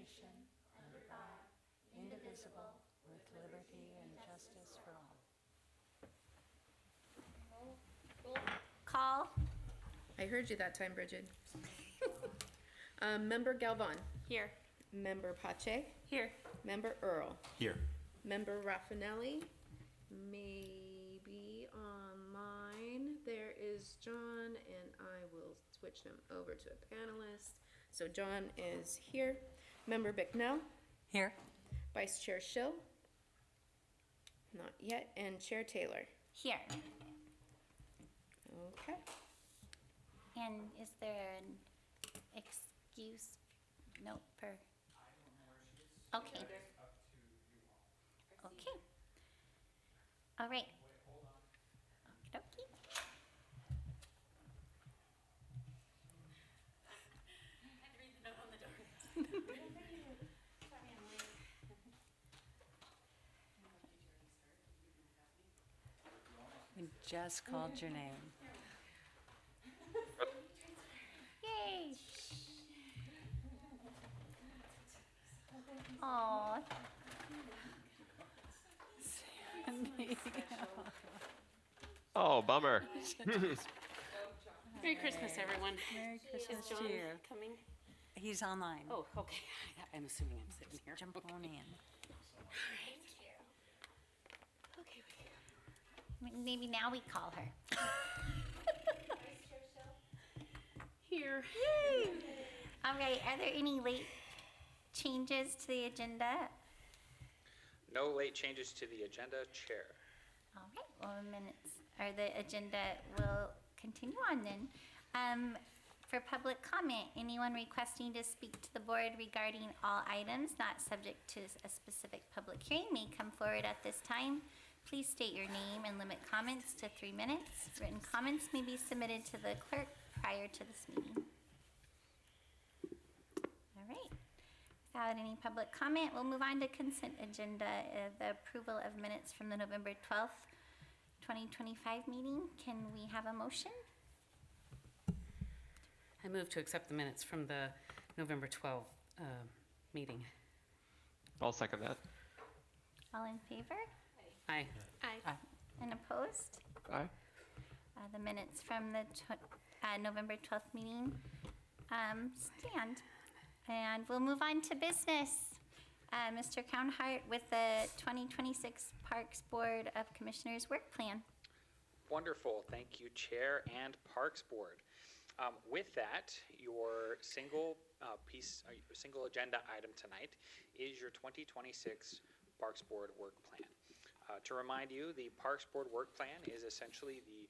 nation, under God, indivisible, with liberty and justice for all. Call. I heard you that time, Bridget. Member Galvan. Here. Member Pache. Here. Member Earl. Here. Member Raffinelli. Maybe online. There is John, and I will switch them over to a panelist. So John is here. Member Bicknell. Here. Vice Chair Schill. Not yet. And Chair Taylor. Here. Okay. And is there an excuse? Nope. Okay. Okay. All right. Okie dokie. We just called your name. Yay. Aw. Oh, bummer. Merry Christmas, everyone. Merry Christmas Is John to you. coming? He's online. Oh, okay. I'm assuming I'm sitting here. Jump on in. Okay. Maybe now we call her. Here. Yay. All right. Are there any late changes to the agenda? No late changes to the agenda, Chair. All right, well, minutes, or the agenda will continue on then. For public comment, anyone requesting to speak to the board regarding all items not subject to a specific public hearing may come forward at this time. Please state your name and limit comments to 3 minutes. Written comments may be submitted to the clerk prior to this meeting. All right. Without any public comment, we'll move on to consent agenda, the approval of minutes from the November 12th, 2025 meeting. Can we have a motion? I move to accept the minutes from the November 12th meeting. I'll second that. All in favor? Aye. Aye. And opposed? Aye. The minutes from the November 12th meeting stand. And we'll move on to business. Mr. Cownhart with the 2026 Parks Board of Commissioners Work Plan. Wonderful. Thank you, Chair and Parks Board. With that, your single single agenda item tonight is your 2026 Parks Board Work Plan. To remind you, the Parks Board Work Plan is essentially the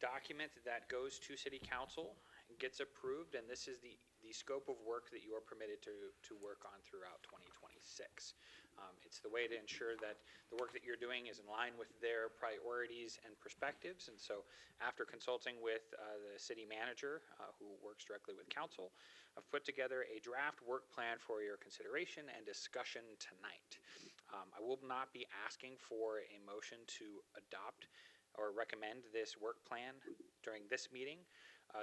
document that goes to City Council, gets approved, and this is the scope of work that you are permitted to work on throughout 2026. It's the way to ensure that the work that you're doing is in line with their priorities and perspectives. And so after consulting with the city manager, who works directly with council, I've put together a draft work plan for your consideration and discussion tonight. I will not be asking for a motion to adopt or recommend this work plan during this meeting.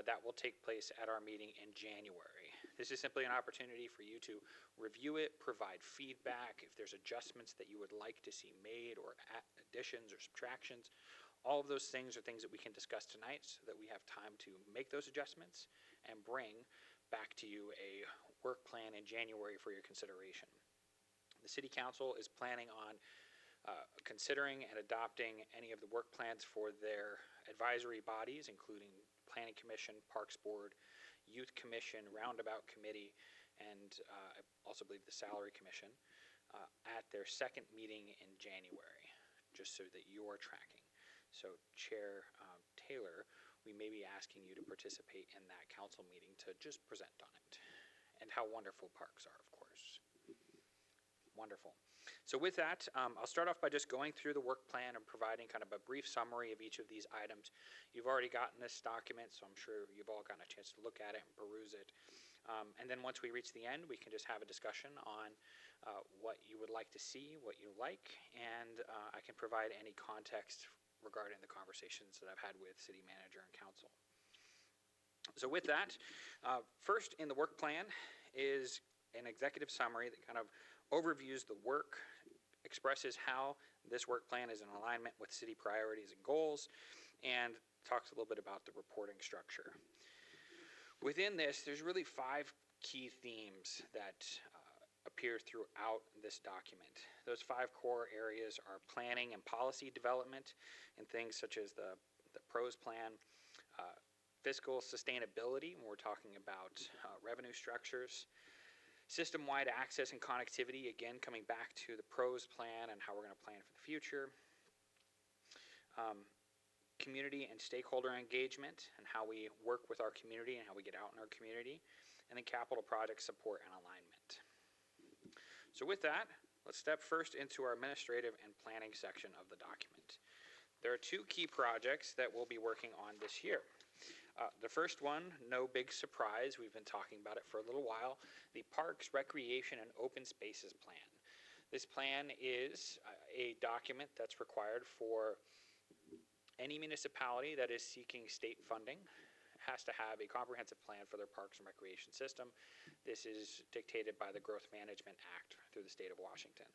That will take place at our meeting in January. This is simply an opportunity for you to review it, provide feedback, if there's adjustments that you would like to see made, or additions or subtractions. All of those things are things that we can discuss tonight so that we have time to make those adjustments and bring back to you a work plan in January for your consideration. The City Council is planning on considering and adopting any of the work plans for their advisory bodies, including Planning Commission, Parks Board, Youth Commission, Roundabout Committee, and I also believe the Salary Commission, at their second meeting in January, just so that you're tracking. So Chair Taylor, we may be asking you to participate in that council meeting to just present on it, and how wonderful parks are, of course. Wonderful. So with that, I'll start off by just going through the work plan and providing kind of a brief summary of each of these items. You've already gotten this document, so I'm sure you've all gotten a chance to look at it and peruse it. And then once we reach the end, we can just have a discussion on what you would like to see, what you like, and I can provide any context regarding the conversations that I've had with city manager and council. So with that, first in the work plan is an executive summary that kind of overviews the work, expresses how this work plan is in alignment with city priorities and goals, and talks a little bit about the reporting structure. Within this, there's really 5 key themes that appear throughout this document. Those 5 core areas are planning and policy development, and things such as the PROS plan, fiscal sustainability, when we're talking about revenue structures, system-wide access and connectivity, again, coming back to the PROS plan and how we're going to plan for the future, community and stakeholder engagement and how we work with our community and how we get out in our community, and then capital project support and alignment. So with that, let's step first into our administrative and planning section of the document. There are 2 key projects that we'll be working on this year. The first one, no big surprise, we've been talking about it for a little while, the Parks, Recreation, and Open Spaces Plan. This plan is a document that's required for any municipality that is seeking state funding. Has to have a comprehensive plan for their parks and recreation system. This is dictated by the Growth Management Act through the state of Washington.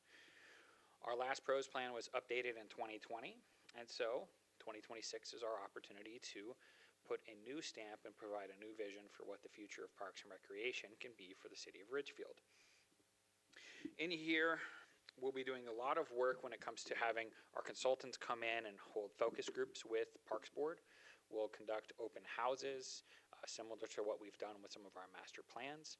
Our last PROS plan was updated in 2020, and so 2026 is our opportunity to put a new stamp and provide a new vision for what the future of parks and recreation can be for the city of Ridgefield. In here, we'll be doing a lot of work when it comes to having our consultants come in and hold focus groups with Parks Board. We'll conduct open houses, similar to what we've done with some of our master plans.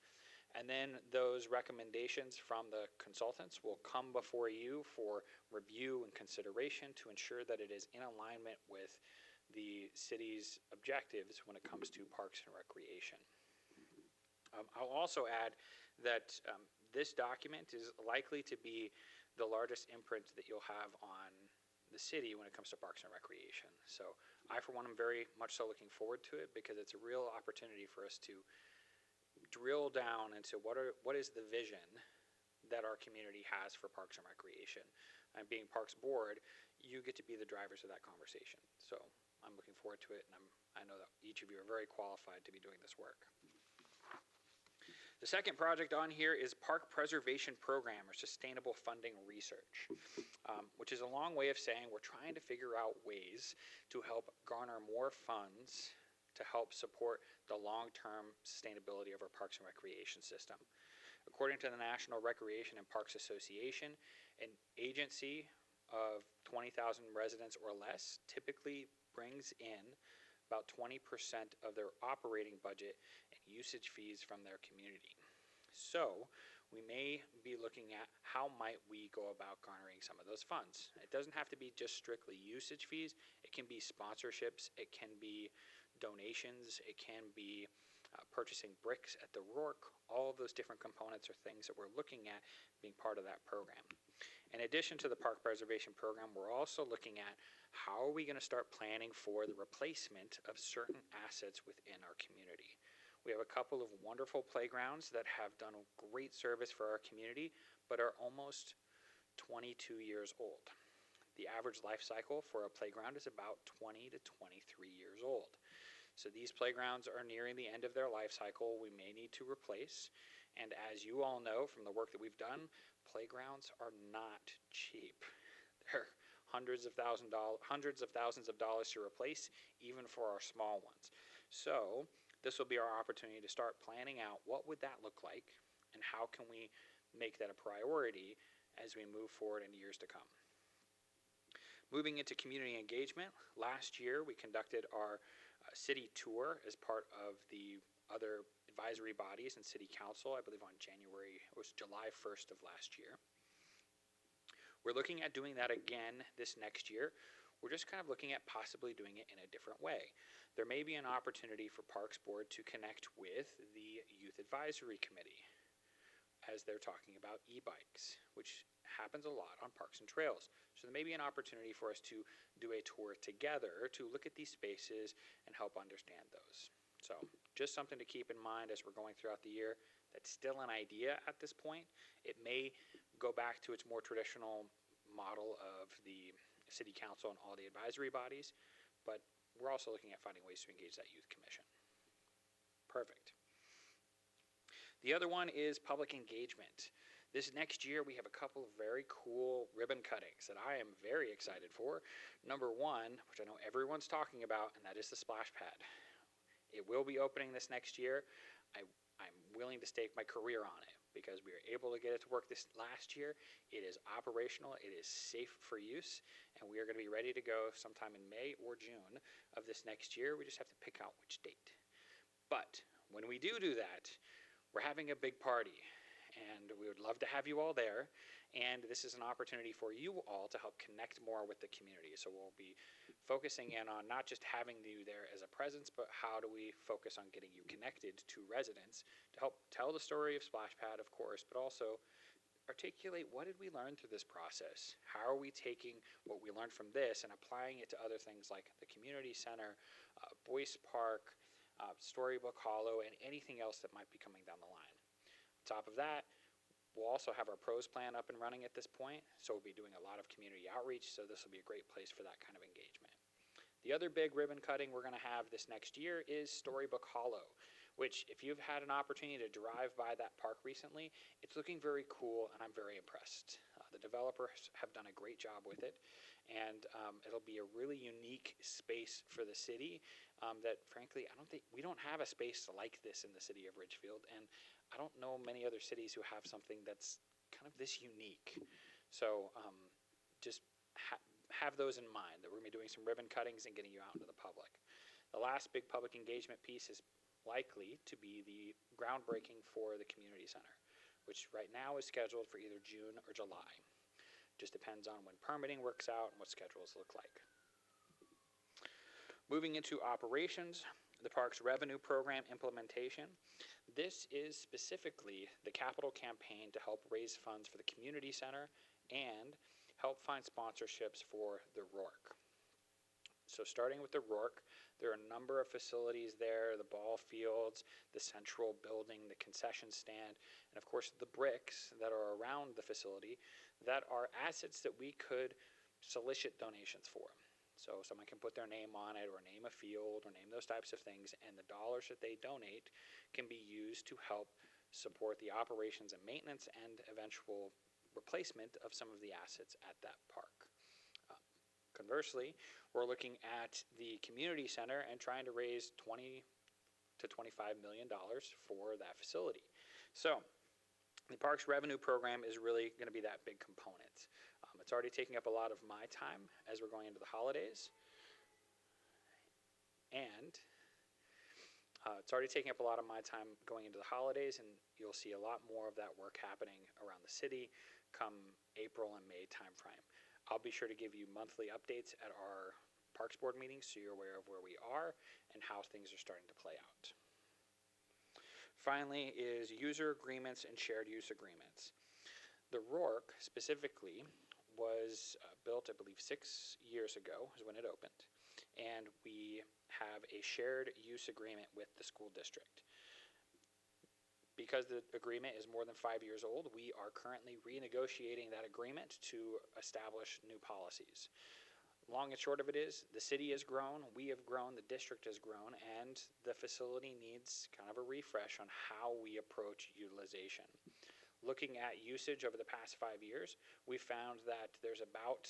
And then those recommendations from the consultants will come before you for review and consideration to ensure that it is in alignment with the city's objectives when it comes to parks and recreation. I'll also add that this document is likely to be the largest imprint that you'll have on the city when it comes to parks and recreation. So I, for one, am very much so looking forward to it because it's a real opportunity for us to drill down into what is the vision that our community has for parks and recreation. And being Parks Board, you get to be the drivers of that conversation. So I'm looking forward to it, and I know that each of you are very qualified to be doing this work. The second project on here is Park Preservation Program, or Sustainable Funding Research, which is a long way of saying we're trying to figure out ways to help garner more funds to help support the long-term sustainability of our parks and recreation system. According to the National Recreation and Parks Association, an agency of 20,000 residents or less typically brings in about 20% of their operating budget and usage fees from their community. So we may be looking at how might we go about garnering some of those funds. It doesn't have to be just strictly usage fees. It can be sponsorships. It can be donations. It can be purchasing bricks at the Rourke. All of those different components are things that we're looking at being part of that program. In addition to the Park Preservation Program, we're also looking at how are we going to start planning for the replacement of certain assets within our community. We have a couple of wonderful playgrounds that have done a great service for our community, but are almost 22 years old. The average life cycle for a playground is about 20 to 23 years old. So these playgrounds are nearing the end of their life cycle. We may need to replace. And as you all know from the work that we've done, playgrounds are not cheap. They're hundreds of thousands of dollars to replace, even for our small ones. So this will be our opportunity to start planning out what would that look like and how can we make that a priority as we move forward in years to come. Moving into community engagement, last year we conducted our city tour as part of the other advisory bodies and city council, I believe it was July 1st of last year. We're looking at doing that again this next year. We're just kind of looking at possibly doing it in a different way. There may be an opportunity for Parks Board to connect with the Youth Advisory Committee as they're talking about e-bikes, which happens a lot on parks and trails. So there may be an opportunity for us to do a tour together to look at these spaces and help understand those. So just something to keep in mind as we're going throughout the year. That's still an idea at this point. It may go back to its more traditional model of the city council and all the advisory bodies, but we're also looking at finding ways to engage that youth commission. Perfect. The other one is public engagement. This next year, we have a couple of very cool ribbon cuttings that I am very excited for. Number one, which I know everyone's talking about, and that is the splash pad. It will be opening this next year. I'm willing to stake my career on it because we were able to get it to work this last year. It is operational, it is safe for use, and we are going to be ready to go sometime in May or June of this next year. We just have to pick out which date. But when we do that, we're having a big party, and we would love to have you all there. And this is an opportunity for you all to help connect more with the community. So we'll be focusing in on not just having you there as a presence, but how do we focus on getting you connected to residents to help tell the story of Splash Pad, of course, but also articulate what did we learn through this process? How are we taking what we learned from this and applying it to other things like the community center, Boyce Park, Storybook Hollow, and anything else that might be coming down the line. On top of that, we'll also have our pros plan up and running at this point, so we'll be doing a lot of community outreach, so this will be a great place for that kind of engagement. The other big ribbon cutting we're going to have this next year is Storybook Hollow, which if you've had an opportunity to drive by that park recently, it's looking very cool, and I'm very impressed. The developers have done a great job with it, and it'll be a really unique space for the city that, frankly, we don't have a space like this in the city of Ridgefield, and I don't know many other cities who have something that's kind of this unique. So just have those in mind, that we're going to be doing some ribbon cuttings and getting you out into the public. The last big public engagement piece is likely to be the groundbreaking for the community center, which right now is scheduled for either June or July. Just depends on when permitting works out and what schedules look like. Moving into operations, the park's revenue program implementation. This is specifically the capital campaign to help raise funds for the community center and help find sponsorships for the Rourke. So starting with the Rourke, there are a number of facilities there, the ball fields, the central building, the concession stand, and of course the bricks that are around the facility that are assets that we could solicit donations for. So someone can put their name on it or name a field or name those types of things, and the dollars that they donate can be used to help support the operations and maintenance and eventual replacement of some of the assets at that park. Conversely, we're looking at the community center and trying to raise $20 to $25 million for that facility. So the park's revenue program is really going to be that big component. It's already taking up a lot of my time as we're going into the holidays. And it's already taking up a lot of my time going into the holidays, and you'll see a lot more of that work happening around the city come April and May timeframe. I'll be sure to give you monthly updates at our Parks Board meetings so you're aware of where we are and how things are starting to play out. Finally is user agreements and shared use agreements. The Rourke specifically was built, I believe, 6 years ago is when it opened, and we have a shared use agreement with the school district. Because the agreement is more than 5 years old, we are currently renegotiating that agreement to establish new policies. Long and short of it is, the city has grown, we have grown, the district has grown, and the facility needs kind of a refresh on how we approach utilization. Looking at usage over the past 5 years, we found that there's about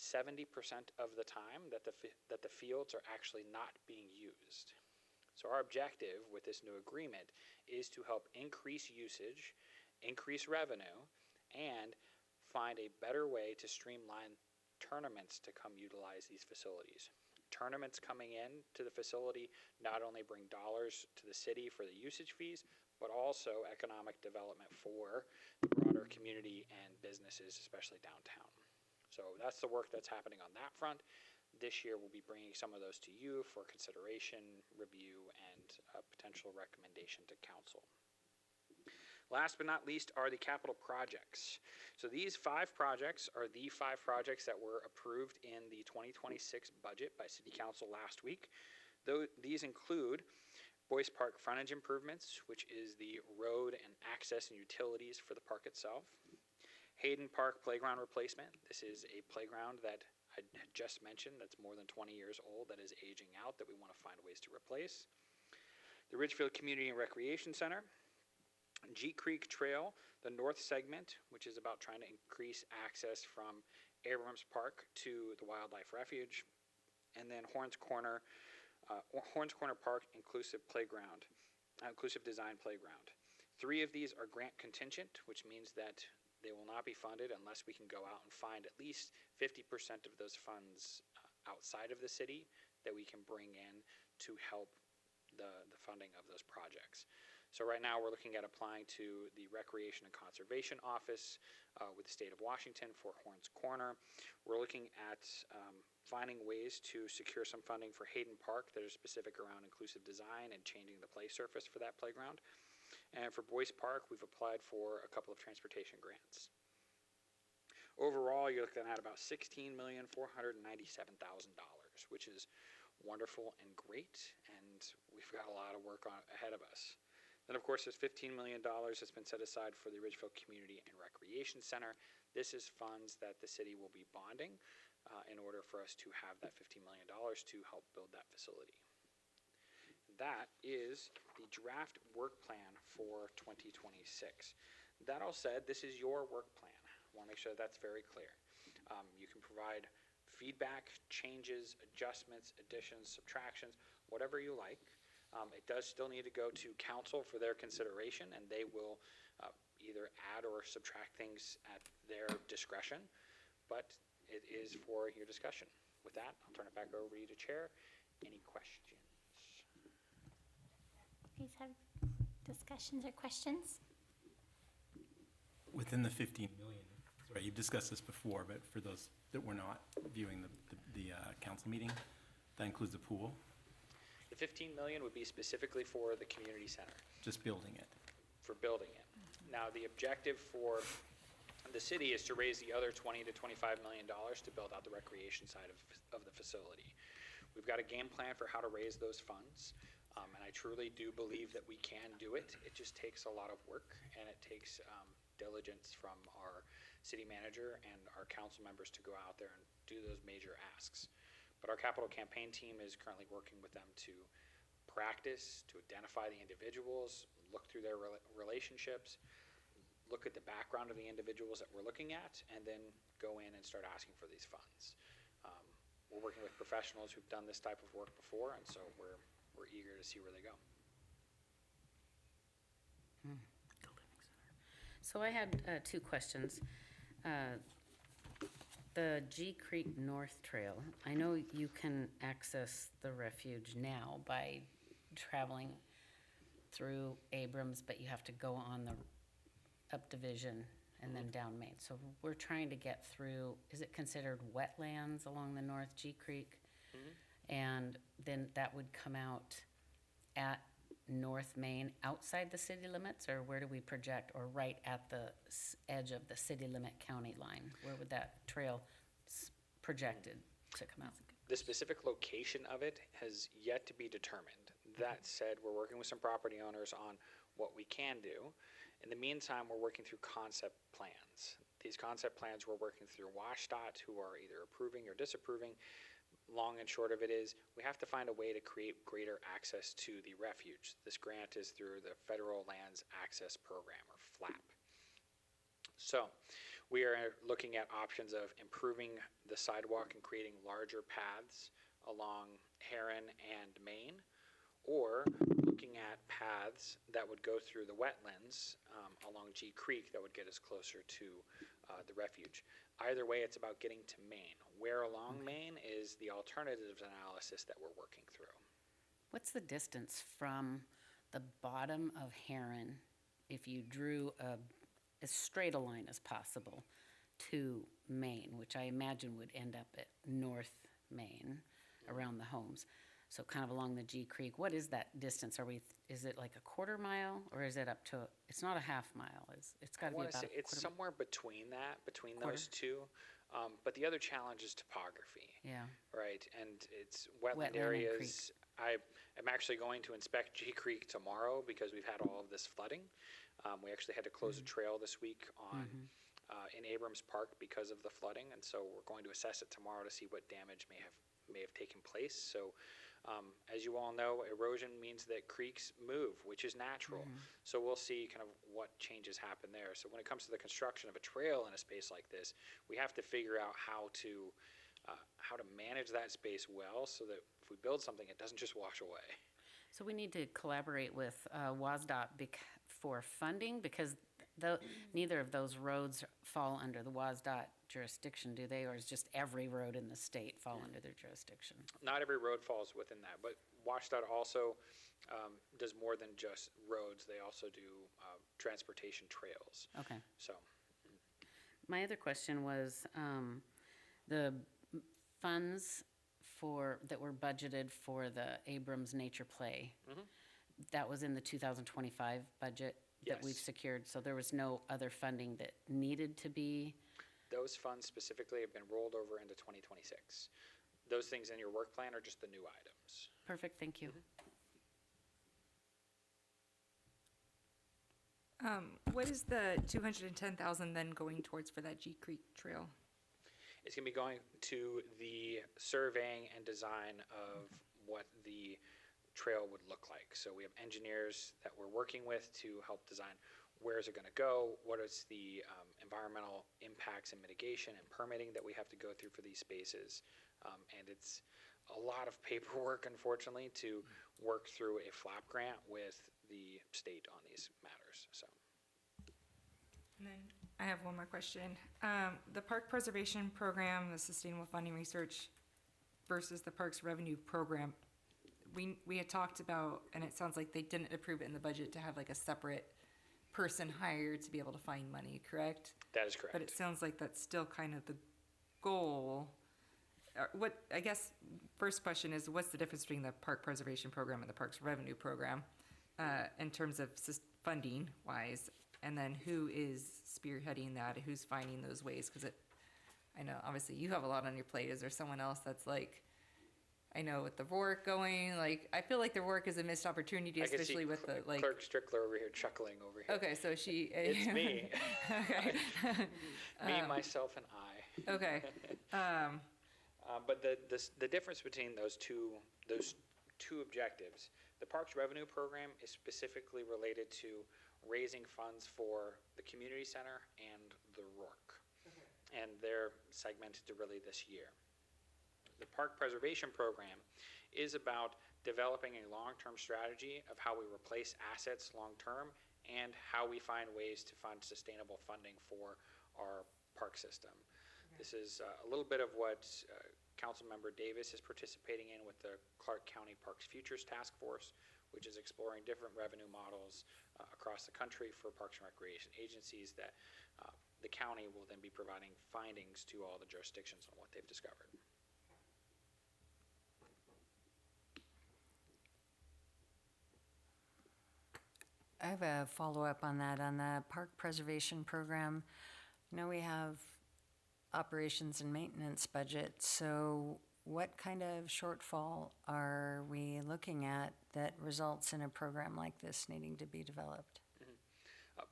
70% of the time that the fields are actually not being used. So our objective with this new agreement is to help increase usage, increase revenue, and find a better way to streamline tournaments to come utilize these facilities. Tournaments coming in to the facility not only bring dollars to the city for the usage fees, but also economic development for the broader community and businesses, especially downtown. So that's the work that's happening on that front. This year we'll be bringing some of those to you for consideration, review, and potential recommendation to council. Last but not least are the capital projects. So these 5 projects are the 5 projects that were approved in the 2026 budget by City Council last week. These include Boyce Park frontage improvements, which is the road and access and utilities for the park itself. Hayden Park playground replacement. This is a playground that I had just mentioned that's more than 20 years old, that is aging out, that we want to find ways to replace. The Ridgefield Community and Recreation Center, G Creek Trail, the north segment, which is about trying to increase access from Abrams Park to the Wildlife Refuge, and then Horns Corner Park Inclusive Design Playground. 3 of these are grant contingent, which means that they will not be funded unless we can go out and find at least 50% of those funds outside of the city that we can bring in to help the funding of those projects. So right now we're looking at applying to the Recreation and Conservation Office with the state of Washington for Horns Corner. We're looking at finding ways to secure some funding for Hayden Park that are specific around inclusive design and changing the play surface for that playground. And for Boyce Park, we've applied for a couple of transportation grants. Overall, you're looking at about $16,497,000, which is wonderful and great, and we've got a lot of work ahead of us. Then, of course, there's $15 million that's been set aside for the Ridgefield Community and Recreation Center. This is funds that the city will be bonding in order for us to have that $15 million to help build that facility. That is the draft work plan for 2026. That all said, this is your work plan. I want to make sure that's very clear. You can provide feedback, changes, adjustments, additions, subtractions, whatever you like. It does still need to go to council for their consideration, and they will either add or subtract things at their discretion, but it is for your discussion. With that, I'll turn it back over to you to chair. Any questions? You guys have discussions or questions? Within the 15 million, sorry, you've discussed this before, but for those that were not viewing the council meeting, that includes the pool, The $15 million would be specifically for the community center, just building it. for building it. Now, the objective for the city is to raise the other $20 to $25 million to build out the recreation side of the facility. We've got a game plan for how to raise those funds, and I truly do believe that we can do it. It just takes a lot of work, and it takes diligence from our city manager and our council members to go out there and do those major asks. But our capital campaign team is currently working with them to practice, to identify the individuals, look through their relationships, look at the background of the individuals that we're looking at, and then go in and start asking for these funds. We're working with professionals who've done this type of work before, and so we're eager to see where they go. So I had 2 questions. The G Creek North Trail, I know you can access the refuge now by traveling through Abrams, but you have to go on the up Division and then down Main. So we're trying to get through, is it considered wetlands along the North G Creek? And then that would come out at North Main outside the city limits, or where do we project, or right at the edge of the city limit county line? Where would that trail projected to come out? The specific location of it has yet to be determined. That said, we're working with some property owners on what we can do. In the meantime, we're working through concept plans. These concept plans we're working through WashDOT, who are either approving or disapproving. Long and short of it is, we have to find a way to create greater access to the refuge. This grant is through the Federal Lands Access Program, or FLAP. So, we are looking at options of improving the sidewalk and creating larger paths along Heron and Main, or looking at paths that would go through the wetlands along G Creek that would get us closer to the refuge. Either way, it's about getting to Main. Where along Main is the alternatives analysis that we're working through. What's the distance from the bottom of Heron, if you drew as straight a line as possible, to Main, which I imagine would end up at North Main, around the homes? So kind of along the G Creek, what is that distance? Is it like a quarter mile, or is it up to, it's not a half mile, it's gotta be about a quarter? It's somewhere between that, between Quarter? those two. But the other challenge is topography. Yeah, Right, and it's wetland Wetland and areas. I am actually going to inspect G Creek tomorrow because we've had all of this flooding. We actually had to close a trail this week on in Abrams Park because of the flooding, and so we're going to assess it tomorrow to see what damage may have taken place. So As you all know, erosion means that creeks move, which is natural. So we'll see kind of what changes happen there. So when it comes to the construction of a trail in a space like this, we have to figure out how to manage that space well so that if we build something, it doesn't just wash away. So we need to collaborate with WASDOT for funding, because neither of those roads fall under the WASDOT jurisdiction, do they? Or is just every road in the state fall under their jurisdiction? Not every road falls within that, but WashDOT also does more than just roads. They also do transportation trails. Okay. So My other question was, the funds that were budgeted for the Abrams Nature Play, that was in the 2025 budget that we've Yes. secured, so there was no other funding that needed to be? those funds specifically have been rolled over into 2026. Those things in your work plan are just the new items. Perfect, thank you. What is the 210,000 then going towards for that G Creek Trail? It's going to be going to the surveying and design of what the trail would look like. So we have engineers that we're working with to help design where is it going to go, what is the environmental impacts and mitigation and permitting that we have to go through for these spaces. And it's a lot of paperwork, unfortunately, to work through a flap grant with the state on these matters, so. And then I have one more question. The Park Preservation Program, the Sustainable Funding Research versus the Parks Revenue Program, we had talked about, and it sounds like they didn't approve it in the budget to have like a separate person hired to be able to find money, correct? That is correct. But it sounds like that's still kind of the goal. I guess, first question is, what's the difference between the Park Preservation Program and the Parks Revenue Program in terms of funding wise? And then who is spearheading that? Who's finding those ways? Because I know obviously you have a lot on your plate. Is there someone else that's like, I know with the work going, like, I feel like the work is a missed opportunity, I can see especially with the, like. Clerk Strickler over here chuckling over here. Okay, so she. It's me. Okay. Me, myself, and I. Okay. But the difference between those two objectives, the Parks Revenue Program is specifically related to raising funds for the community center and the Rourke. And they're segmented to really this year. The Park Preservation Program is about developing a long-term strategy of how we replace assets long-term and how we find ways to find sustainable funding for our park system. This is a little bit of what Councilmember Davis is participating in with the Clark County Parks Futures Task Force, which is exploring different revenue models across the country for parks and recreation agencies that the county will then be providing findings to all the jurisdictions on what they've discovered. I have a follow-up on that, on the Park Preservation Program. I know we have operations and maintenance budget, so what kind of shortfall are we looking at that results in a program like this needing to be developed?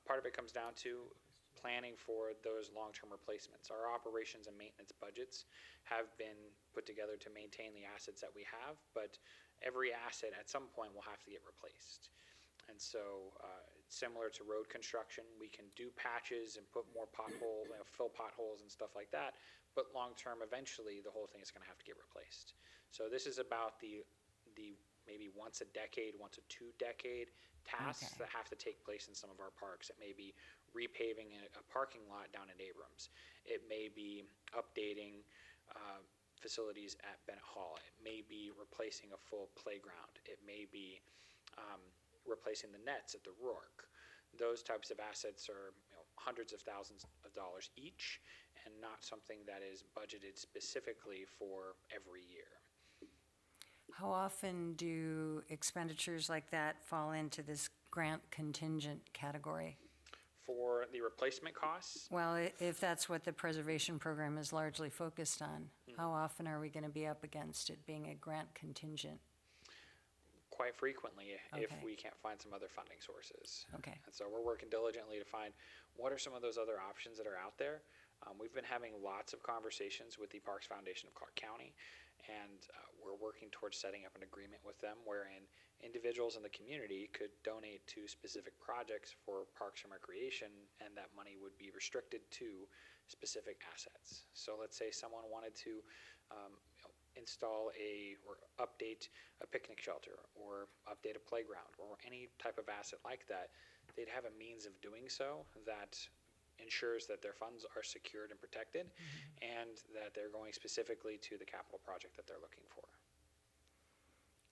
Part of it comes down to planning for those long-term replacements. Our operations and maintenance budgets have been put together to maintain the assets that we have, but every asset at some point will have to get replaced. And so, similar to road construction, we can do patches and put more potholes, fill potholes and stuff like that, but long-term, eventually, the whole thing is going to have to get replaced. So this is about the maybe once a decade, once a 2-decade tasks that have to take place in some of our parks. It may be repaving a parking lot down in Abrams. It may be updating facilities at Bennett Hall. It may be replacing a full playground. It may be replacing the nets at the Rourke. Those types of assets are hundreds of thousands of dollars each, and not something that is budgeted specifically for every year. How often do expenditures like that fall into this grant contingent category? For the replacement costs, Well, if that's what the preservation program is largely focused on, how often are we going to be up against it being a grant contingent? quite frequently if Okay. we can't find some other funding sources. Okay. And so we're working diligently to find what are some of those other options that are out there. We've been having lots of conversations with the Parks Foundation of Clark County, And we're working towards setting up an agreement with them wherein individuals in the community could donate to specific projects for Parks and Recreation, and that money would be restricted to specific assets. So let's say someone wanted to install or update a picnic shelter or update a playground or any type of asset like that, they'd have a means of doing so that ensures that their funds are secured and protected, and that they're going specifically to the capital project that they're looking for.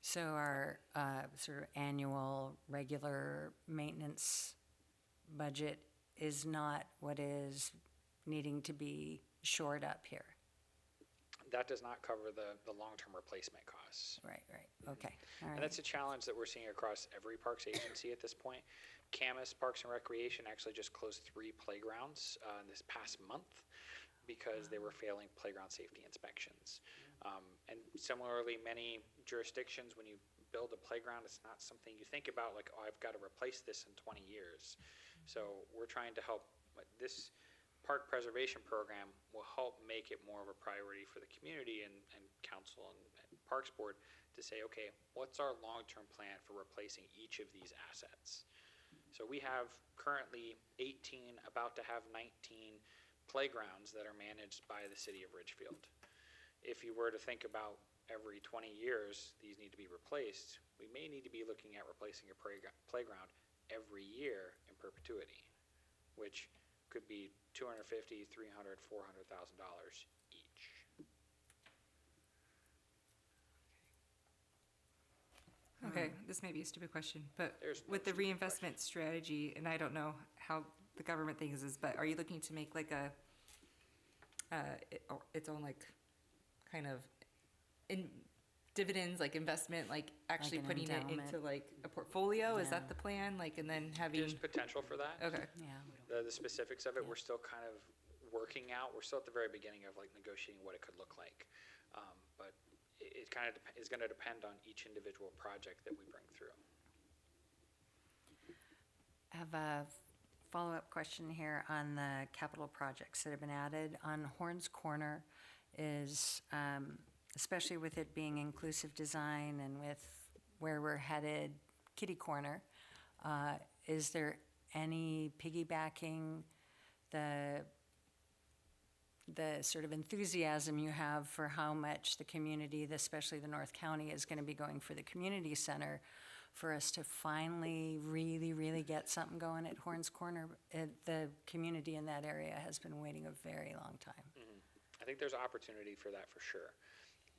So our sort of annual regular maintenance budget is not what is needing to be shored up here. That does not cover the long-term replacement costs. Right, okay, all And right. that's a challenge that we're seeing across every parks agency at this point. Camas Parks and Recreation actually just closed 3 playgrounds this past month because they were failing playground safety inspections. And similarly, many jurisdictions, when you build a playground, it's not something you think about like, oh, I've got to replace this in 20 years. So we're trying to help. This park preservation program will help make it more of a priority for the community and council and Parks Board to say, okay, what's our long-term plan for replacing each of these assets? So we have currently 18, about to have 19 playgrounds that are managed by the city of Ridgefield. If you were to think about every 20 years these need to be replaced, we may need to be looking at replacing a playground every year in perpetuity, which could be $250,000, $300,000, $400,000 each. Okay, this may be a stupid question, but There's no with the stupid reinvestment strategy, and I don't know how the government thinks this, but are you looking to make like its own like kind of dividends, like investment, like actually an putting it endowment. into like a portfolio? Is Yeah. that the plan? Like, and then having, There's potential for that. okay, Yeah, The specifics of it, we're still kind of working out. We're still at the very beginning of like negotiating what it could look like. But it kind of is going to depend on each individual project that we bring through. I have a follow-up question here on the capital projects that have been added. On Horns Corner is, especially with it being inclusive design and with where we're headed, kitty corner, is there any piggybacking the sort of enthusiasm you have for how much the community, especially the North County, is going to be going for the community center for us to finally really, really get something going at Horns Corner? The community in that area has been waiting a very long time. I think there's opportunity for that for sure.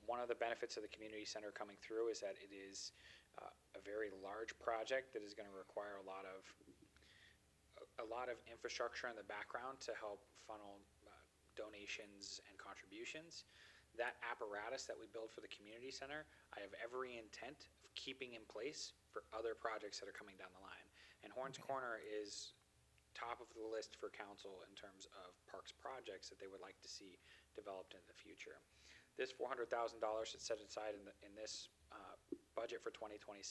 One of the benefits of the community center coming through is that it is a very large project that is going to require a lot of infrastructure in the background to help funnel donations and contributions. That apparatus that we build for the community center, I have every intent of keeping in place for other projects that are coming down the line. And Horns Corner is top of the list for council in terms of parks projects that they would like to see developed in the future. This $400,000 that's set aside in this budget for 2026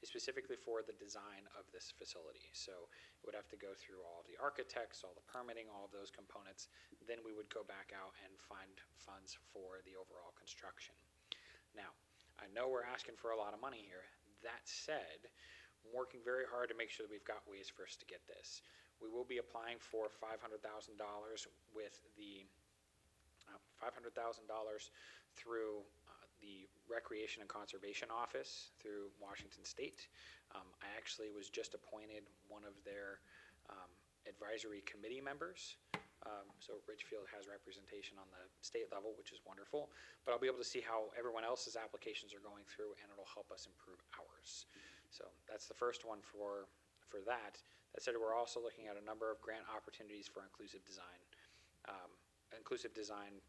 is specifically for the design of this facility. So it would have to go through all of the architects, all the permitting, all of those components. Then we would go back out and find funds for the overall construction. Now, I know we're asking for a lot of money here. That said, I'm working very hard to make sure that we've got ways for us to get this. We will be applying for $500,000 with the $500,000 through the Recreation and Conservation Office through Washington State. I actually was just appointed one of their advisory committee members. So Ridgefield has representation on the state level, which is wonderful. But I'll be able to see how everyone else's applications are going through, and it'll help us improve ours. So that's the first one for that. That said, we're also looking at a number of grant opportunities for inclusive design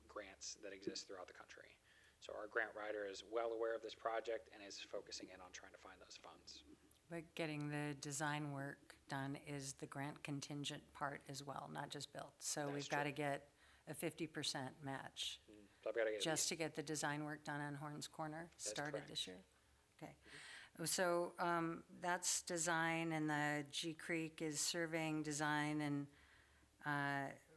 grants that exist throughout the country. So our grant writer is well aware of this project and is focusing in on trying to find those funds. But getting the design work done is the grant contingent part as well, not just built. So That's we've got to true. get a 50% match So I've got to get just to get the design work done on Horns Corner started correct. this year? Okay. So that's design, and the G Creek is surveying, design, and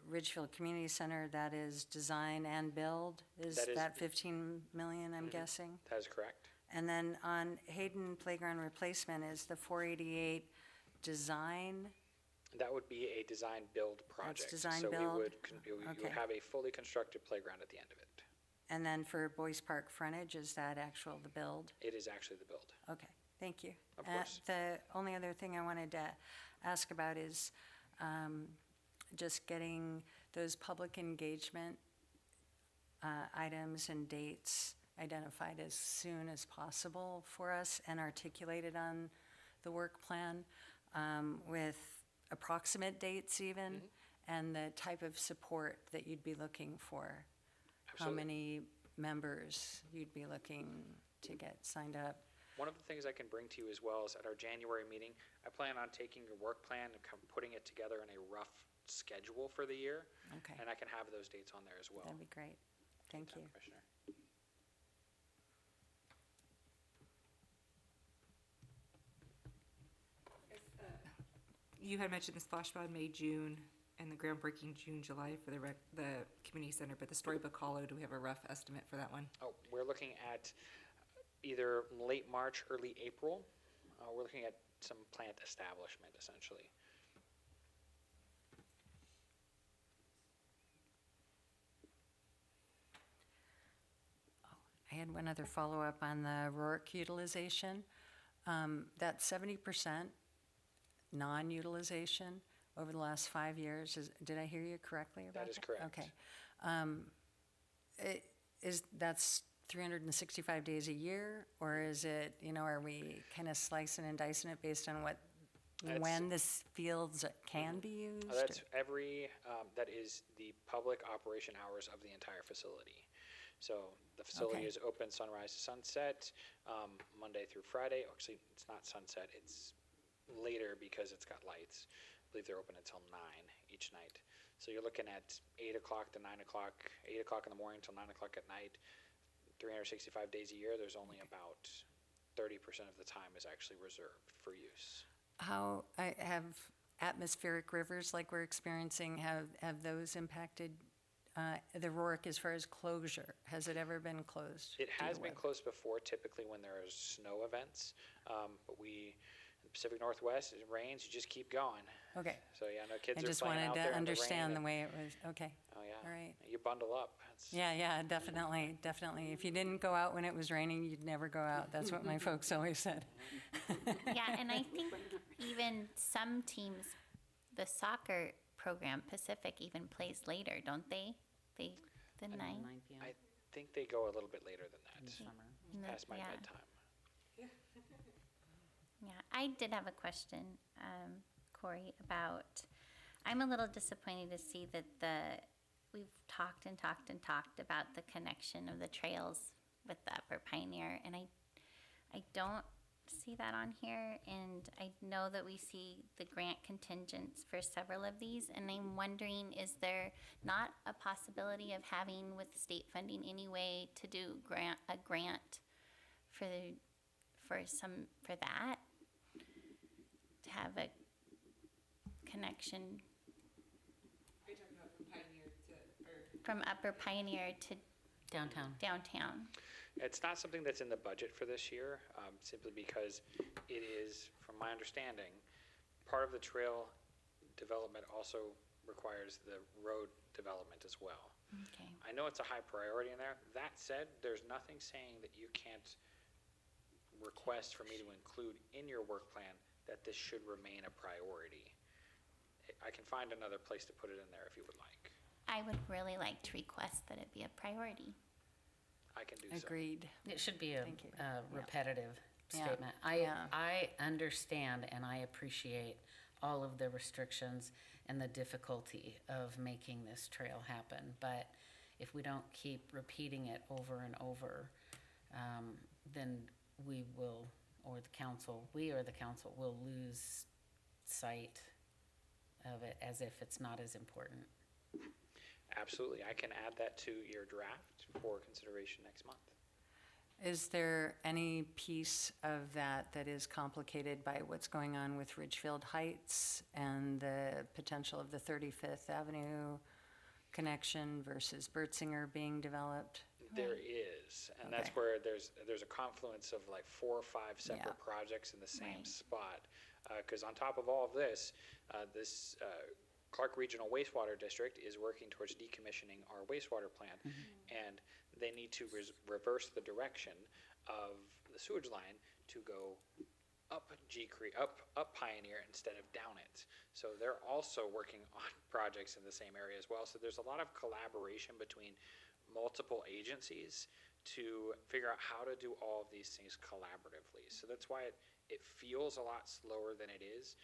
Ridgefield Community Center, that is design and build? Is That is- that 15 million, I'm guessing? That is correct. And then on Hayden Playground Replacement, is the 488 design? That would be a design-build project. design So build? we would, you Okay. would have a fully constructed playground at the end of it. And then for Boys Park frontage, is that actual, the build? It is actually the build. Okay, thank you. Of course. The only other thing I wanted to ask about is just getting those public engagement items and dates identified as soon as possible for us and articulated on the work plan with approximate dates even, Mm-hmm. and the type of support that you'd be looking for. How Absolutely. many members you'd be looking to get signed up. One of the things I can bring to you as well is at our January meeting, I plan on taking your work plan and putting it together in a rough schedule for the year. Okay, And I can have those dates on there as well. that'd be great. Thank you. Commissioner. You had mentioned the splash pad May, June, and the groundbreaking June, July for the community center, but the Storybook Hollow, do we have a rough estimate for that one? Oh, we're looking at either late March, early April. We're looking at some plant establishment, essentially. I had one other follow-up on the RORC utilization. That 70% non-utilization over the last 5 years, did I hear you correctly about that? That is correct. Okay. That's 365 days a year, or is it, are we kind of slicing and dicing it based on That's- when this fields can be used? That's that is the public operation hours of the entire facility. So the facility Okay. is open sunrise to sunset, Monday through Friday. Actually, it's not sunset, it's later because it's got lights. I believe they're open until 9 each night. So you're looking at 8 o'clock to 9 o'clock, 8 o'clock in the morning till 9 o'clock at night. 365 days a year, there's only about 30% of the time is actually reserved for use. How, I have atmospheric rivers like we're experiencing, have those impacted the RORC as far as closure? Has it ever been closed? It due to has been weather? closed before, typically when there is snow events, but in the Pacific Northwest, it rains, you just keep going. Okay, So, yeah, no kids I are just playing wanted out to there in the understand the rain. way it was, okay, Oh, yeah. all right. You bundle up. Yeah, definitely. If you didn't go out when it was raining, you'd never go out. That's what my folks always said. Yeah, and I think even some teams, the soccer program, Pacific, even plays later, don't they? The 9? 9 p.m. I think they go a little bit later than in the that, summer. In the- past my yeah. bedtime. Yeah, I did have a question, Corey, about, I'm a little disappointed to see that we've talked and talked and talked about the connection of the trails with the Upper Pioneer, and I don't see that on here, and I know that we see the grant contingents for several of these, and I'm wondering, is there not a possibility of having with state funding any way to do a grant for that? To have a connection Are you talking about from Pioneer to, from Upper Pioneer to Downtown. downtown? It's not something that's in the budget for this year, simply because it is, from my understanding, part of the trail development also requires the road development as well. Okay. I know it's a high priority in there. That said, there's nothing saying that you can't request for me to include in your work plan that this should remain a priority. I can find another place to put it in there if you would like. I would really like to request that it be a priority. I can do so. Agreed. It should be a Thank you. repetitive Yeah. statement. Yeah. I understand and I appreciate all of the restrictions and the difficulty of making this trail happen. But if we don't keep repeating it over and over, then we will, or the council will lose sight of it as if it's not as important. Absolutely. I can add that to your draft for consideration next month. Is there any piece of that is complicated by what's going on with Ridgefield Heights and the potential of the 35th Avenue connection versus Bertzinger being developed? There is, and that's Okay. where there's a confluence of like 4 or 5 separate Yeah. projects in the same Right. spot. Because on top of all of this, this Clark Regional Wastewater District is working towards decommissioning our wastewater plant, and they need to reverse the direction of the sewage line to go up G Creek, up Pioneer instead of down it. So they're also working on projects in the same area as well. So there's a lot of collaboration between multiple agencies to figure out how to do all of these things collaboratively. So that's why it feels a lot slower than it is.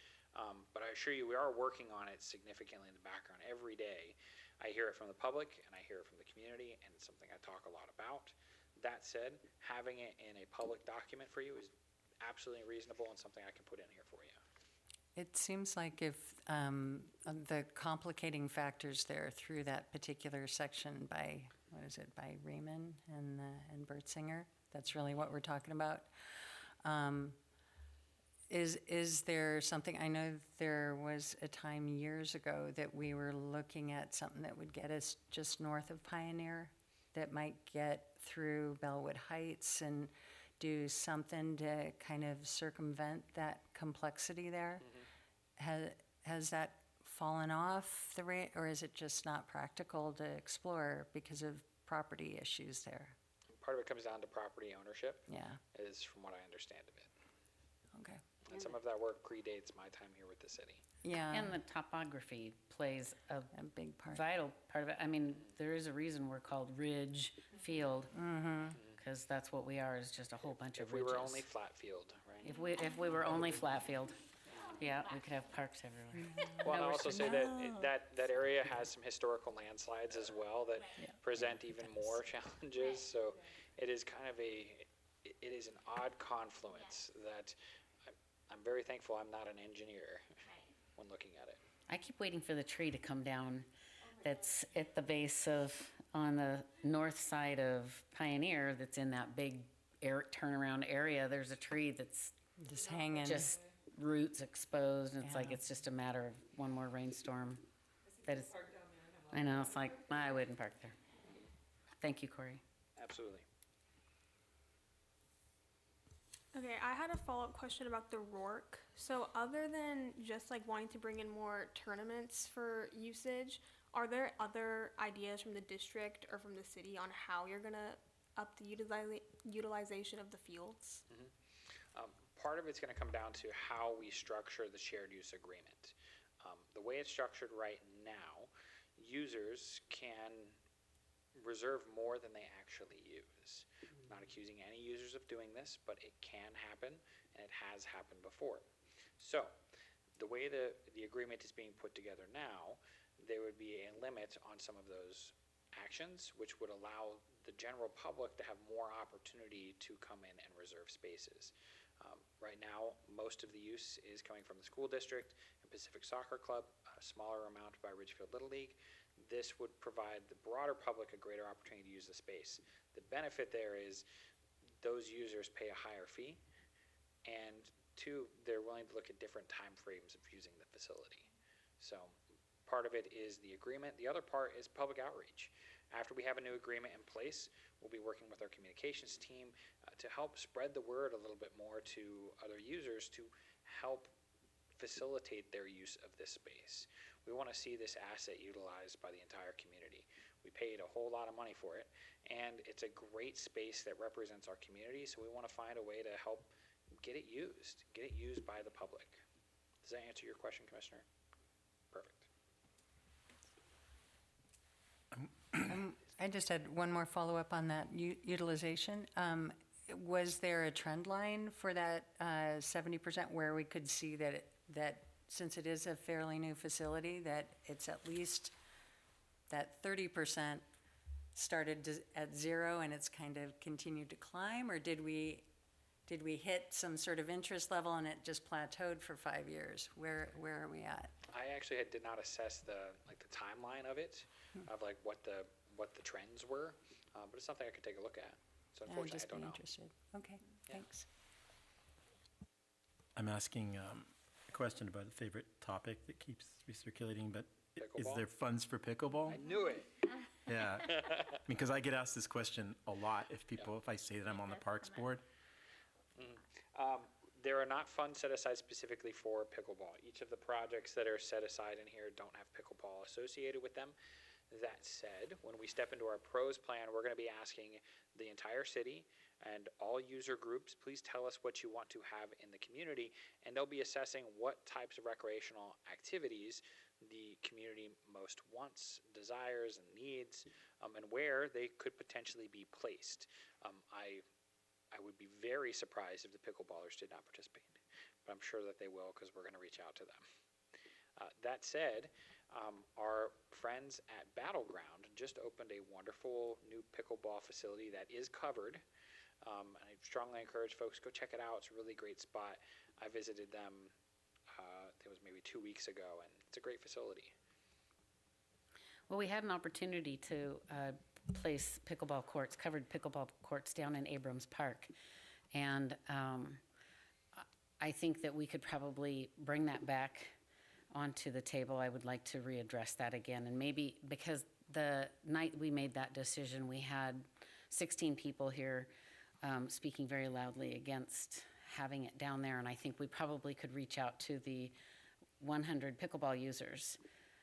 But I assure you, we are working on it significantly in the background every day. I hear it from the public and I hear it from the community, and it's something I talk a lot about. That said, having it in a public document for you is absolutely reasonable and something I can put in here for you. It seems like if the complicating factors there through that particular section by, what is it, by Raymond and Bertzinger, that's really what we're talking about. Is there something, I know there was a time years ago that we were looking at something that would get us just north of Pioneer, that might get through Bellwood Heights and do something to kind of circumvent that complexity there? Has that fallen off the rate, or is it just not practical to explore because of property issues there? Part of it comes down to property ownership, Yeah, is from what I understand of it. okay. And some of that work predates my time here with the city. Yeah, And the topography plays a a big part. vital part of it. I mean, there is a reason we're called Ridgefield, because that's what we are, is just a whole bunch of If we ridges. were only flat field, right? If we were only flat field, yeah, we could have parks everywhere. Well, and No, I'll we're also say that area has some historical landslides as well that present even more challenges. So it is kind of it is an odd confluence that I'm very thankful I'm not an engineer when looking at it. I keep waiting for the tree to come down that's at the base of, on the north side of Pioneer, that's in that big turnaround area. There's a tree that's Just hanging. just roots exposed, and it's like, Yeah. it's just a matter of one more rainstorm. That is, I know, it's like, I wouldn't park there. Thank you, Corey. Absolutely. Okay, I had a follow-up question about the Rourke. So other than just like wanting to bring in more tournaments for usage, are there other ideas from the district or from the city on how you're gonna up the utilization of the fields? Part of it's going to come down to how we structure the shared use agreement. The way it's structured right now, users can reserve more than they actually use. I'm not accusing any users of doing this, but it can happen, and it has happened before. So, the way the agreement is being put together now, there would be a limit on some of those actions, which would allow the general public to have more opportunity to come in and reserve spaces. Right now, most of the use is coming from the school district and Pacific Soccer Club, a smaller amount by Ridgefield Little League. This would provide the broader public a greater opportunity to use the space. The benefit there is those users pay a higher fee, and 2, they're willing to look at different time frames of using the facility. So part of it is the agreement. The other part is public outreach. After we have a new agreement in place, we'll be working with our communications team to help spread the word a little bit more to other users to help facilitate their use of this space. We want to see this asset utilized by the entire community. We paid a whole lot of money for it, and it's a great space that represents our community, so we want to find a way to help get it used by the public. Does that answer your question, Commissioner? Perfect. I just had one more follow-up on that utilization. Was there a trend line for that 70% where we could see that since it is a fairly new facility, that it's at least that 30% started at 0 and it's kind of continued to climb? Or did we hit some sort of interest level and it just plateaued for 5 years? Where are we at? I actually did not assess the timeline of it, of like what the trends were, but it's something I could take a look at. So I'd unfortunately, just I don't be know. interested. Okay, Yeah. thanks. I'm asking a question about a favorite topic that keeps recirculating, but Is pickleball. there funds for pickleball? I knew it. Yeah, because I get asked this question a lot if I say that I'm on the Parks Board. There are not funds set aside specifically for pickleball. Each of the projects that are set aside in here don't have pickleball associated with them. That said, when we step into our pros plan, we're going to be asking the entire city and all user groups, please tell us what you want to have in the community, and they'll be assessing what types of recreational activities the community most wants, desires, and needs, and where they could potentially be placed. I would be very surprised if the pickleballers did not participate, but I'm sure that they will because we're going to reach out to them. That said, our friends at Battleground just opened a wonderful new pickleball facility that is covered. And I strongly encourage folks, go check it out. It's a really great spot. I visited them, I think it was maybe 2 weeks ago, and it's a great facility. Well, we had an opportunity to place covered pickleball courts down in Abrams Park. And I think that we could probably bring that back onto the table. I would like to readdress that again. And maybe because the night we made that decision, we had 16 people here speaking very loudly against having it down there. And I think we probably could reach out to the 100 pickleball users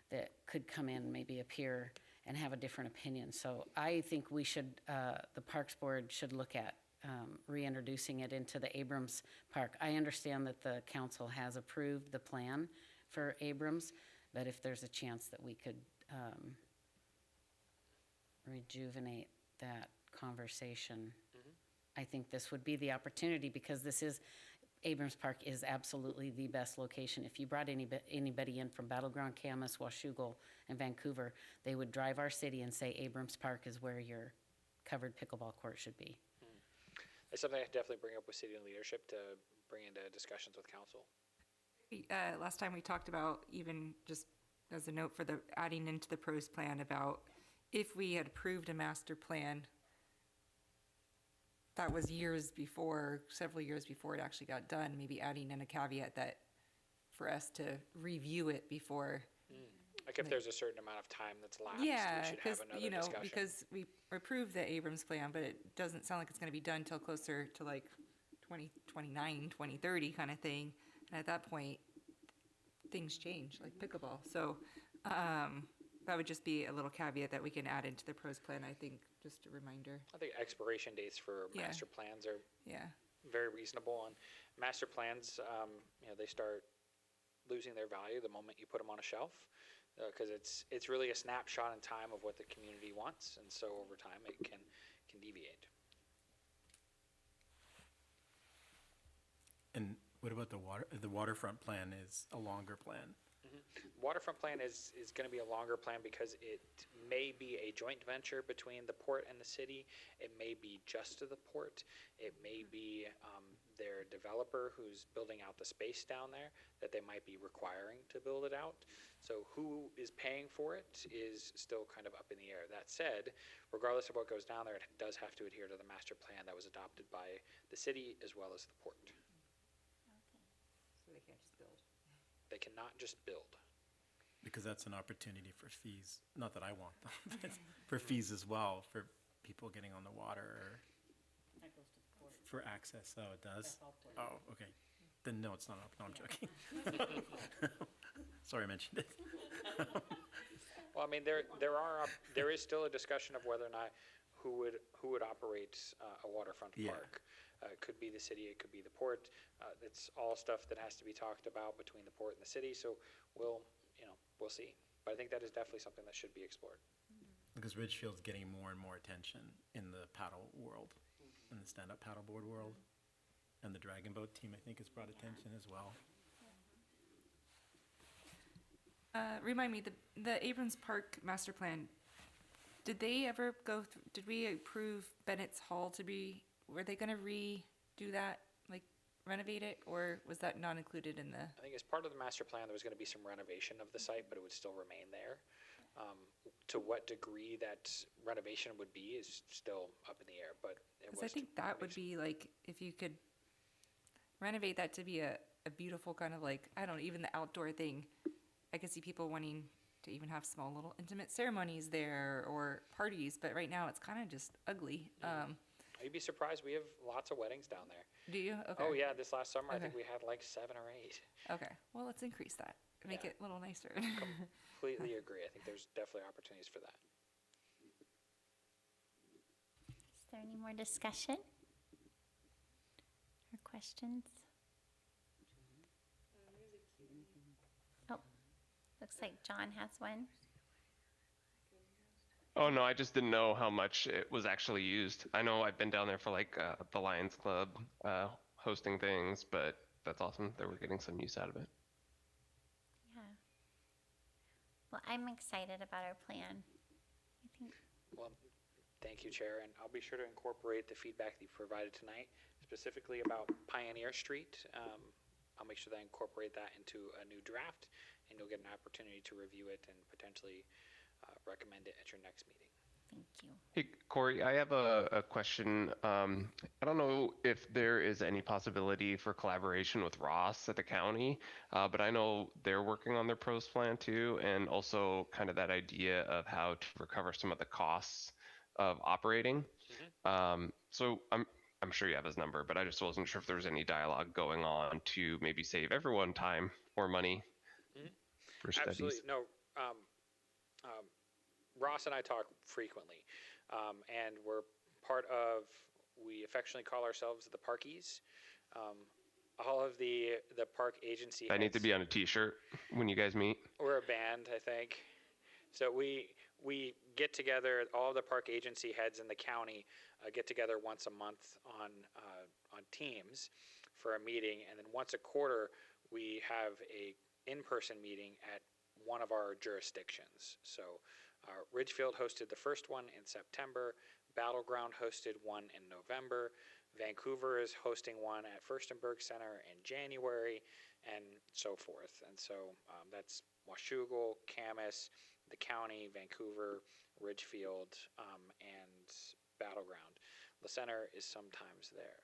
that could come in, maybe appear and have a different opinion. So I think we should, the Parks Board should look at reintroducing it into the Abrams Park. I understand that the council has approved the plan for Abrams, but if there's a chance that we could rejuvenate that conversation, I think this would be the opportunity, because Abrams Park is absolutely the best location. If you brought anybody in from Battleground, Camas, Washougal, and Vancouver, they would drive our city and say Abrams Park is where your covered pickleball court should be. It's something I definitely bring up with city and leadership to bring into discussions with council. Last time we talked about, even just as a note for the adding into the pros plan, about if we had approved a master plan, that was several years before it actually got done, maybe adding in a caveat that for us to review it before. Like if there's a certain amount of time that's lapsed, Yeah, we should have another discussion. because we approved the Abrams plan, but it doesn't sound like it's gonna be done till closer to like 2029, 2030 kind of thing. And at that point, things change, like pickleball. So, that would just be a little caveat that we can add into the pros plan, I think, just a reminder. I think expiration dates for Yeah. master plans are Yeah. very reasonable, and master plans, they start losing their value the moment you put them on a shelf, because it's really a snapshot in time of what the community wants, and so over time it can deviate. And what about the waterfront plan is a longer plan? Waterfront plan is going to be a longer plan because it may be a joint venture between the port and the city. It may be just to the port. It may be their developer who's building out the space down there that they might be requiring to build it out. So who is paying for it is still kind of up in the air. That said, regardless of what goes down there, it does have to adhere to the master plan that was adopted by the city as well as the port. So they can't just build. They cannot just build. Because that's an opportunity for fees, not that I want them, but for fees as well, for people getting on the water, That goes to the port. for access. Oh, it does? That's all port. Oh, okay. Then no, it's not up. No, I'm joking. Sorry I mentioned it. Well, I mean, there is still a discussion of whether or not who would operate a waterfront Yeah. park. It could be the city, it could be the port. It's all stuff that has to be talked about between the port and the city. So we'll see. But I think that is definitely something that should be explored. Because Ridgefield's getting more and more attention in the paddle world, in the stand-up paddleboard world. And the Dragon Boat team, I think, has brought attention as well. Remind me, the Abrams Park master plan, did they ever did we approve Bennett's Hall were they gonna redo that, like renovate it, or was that not included in the? I think as part of the master plan, there was going to be some renovation of the site, but it would still remain there. To what degree that renovation would be is still up in the air, but it was. Because I think that would be like, if you could renovate that to be a beautiful kind of like, I don't know, even the outdoor thing, I could see people wanting to even have small little intimate ceremonies there or parties, but right now it's kind of just ugly. You'd be surprised, we have lots of weddings down there. Do you? Okay. Oh yeah, this last summer I think Okay. we had like 7 or 8. Okay. Well, let's increase that. Make Yeah. it a little nicer. Completely agree. I think there's definitely opportunities for that. Is there any more discussion? Or questions? Oh, looks like John has one. Oh no, I just didn't know how much it was actually used. I know I've been down there for like the Lions Club hosting things, but that's awesome that we're getting some use out of it. Yeah. Well, I'm excited about our plan. I think Well, thank you, Chair, and I'll be sure to incorporate the feedback that you provided tonight, specifically about Pioneer Street. I'll make sure that I incorporate that into a new draft, and you'll get an opportunity to review it and potentially recommend it at your next meeting. thank you. Hey, Corey, I have a question. I don't know if there is any possibility for collaboration with Ross at the county, but I know they're working on their pros plan too, and also kind of that idea of how to recover some of the costs of operating. So I'm sure you have his number, but I just wasn't sure if there was any dialogue going on to maybe save everyone time or money for studies. Absolutely. No, Ross and I talk frequently, and we're part of, we affectionately call ourselves the Parkies. All of the park agency I need to heads- be on a t-shirt when you guys meet. We're a band, I think. So we get together, all the park agency heads in the county get together once a month on Teams for a meeting, and then once a quarter we have a in-person meeting at one of our jurisdictions. So Ridgefield hosted the first one in September, Battleground hosted one in November, Vancouver is hosting one at Furstenberg Center in January, and so forth. And so that's Washougal, Camas, the county, Vancouver, Ridgefield, and Battleground. The center is sometimes there.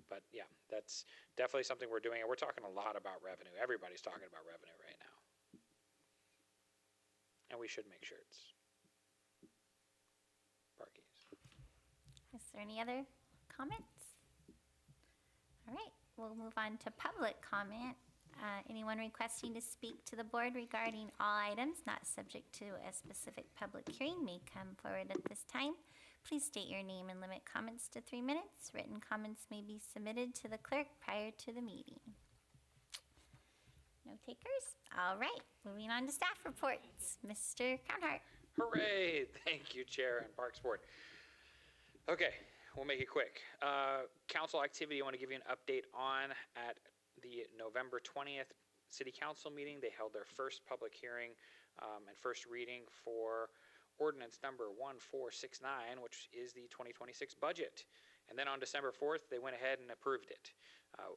But yeah, that's definitely something we're doing, and we're talking a lot about revenue. Everybody's talking about revenue right now. And we should make shirts. Parkies. Is there any other comments? All right, we'll move on to public comment. Anyone requesting to speak to the board regarding all items not subject to a specific public hearing may come forward at this time. Please state your name and limit comments to 3 minutes. Written comments may be submitted to the clerk prior to the meeting. No takers? All right, moving on to staff reports. Mr. Crownhart. Hooray! Thank you, Chair and Parks Board. Okay, we'll make it quick. Council activity, I want to give you an update on at the November 20th City Council meeting. They held their first public hearing and first reading for ordinance number 1469, which is the 2026 budget. And then on December 4th, they went ahead and approved it.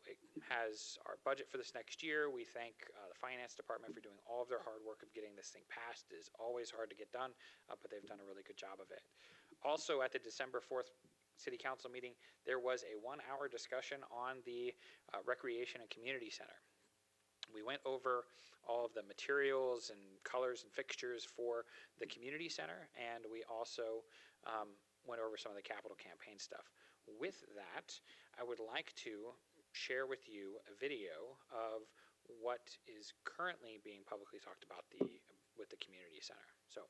It has our budget for this next year. We thank the Finance Department for doing all of their hard work of getting this thing passed. It is always hard to get done, but they've done a really good job of it. Also, at the December 4th City Council meeting, there was a 1-hour discussion on the Recreation and Community Center. We went over all of the materials and colors and fixtures for the community center, and we also went over some of the capital campaign stuff. With that, I would like to share with you a video of what is currently being publicly talked about with the community center. So.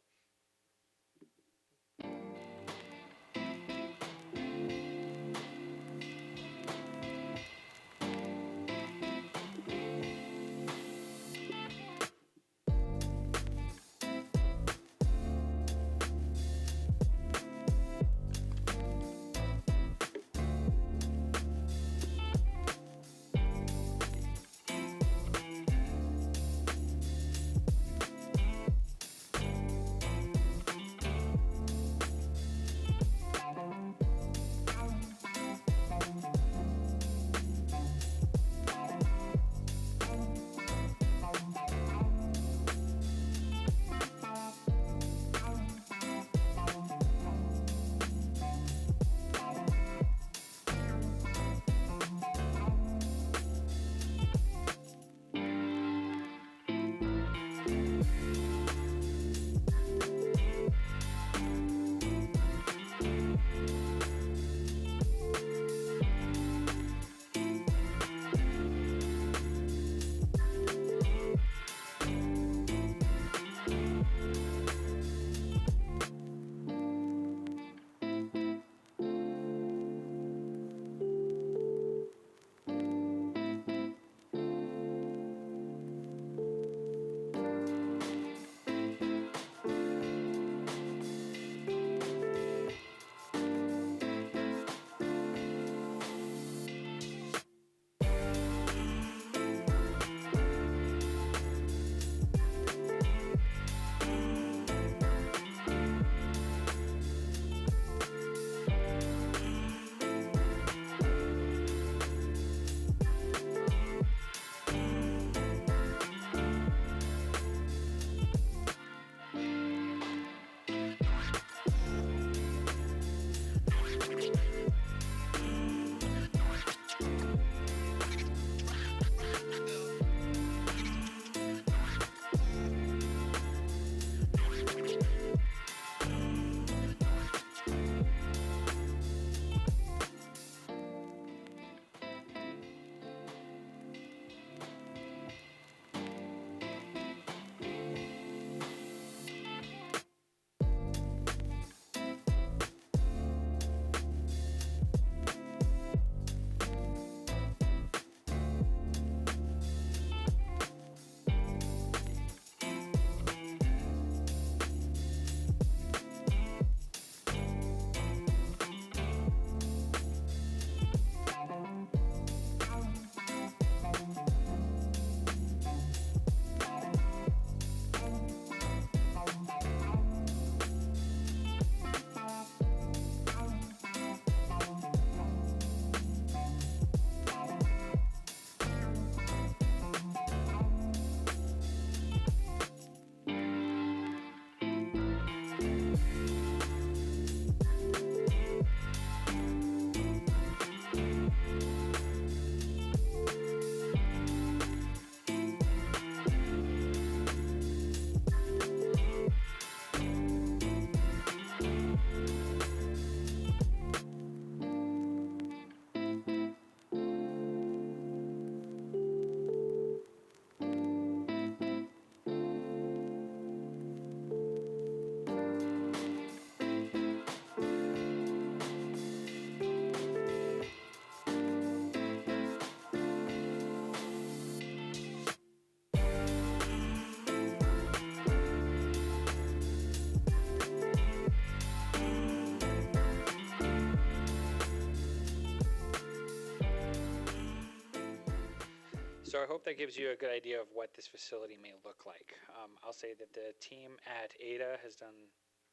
So I hope that gives you a good idea of what this facility may look like. I'll say that the team at Ada has done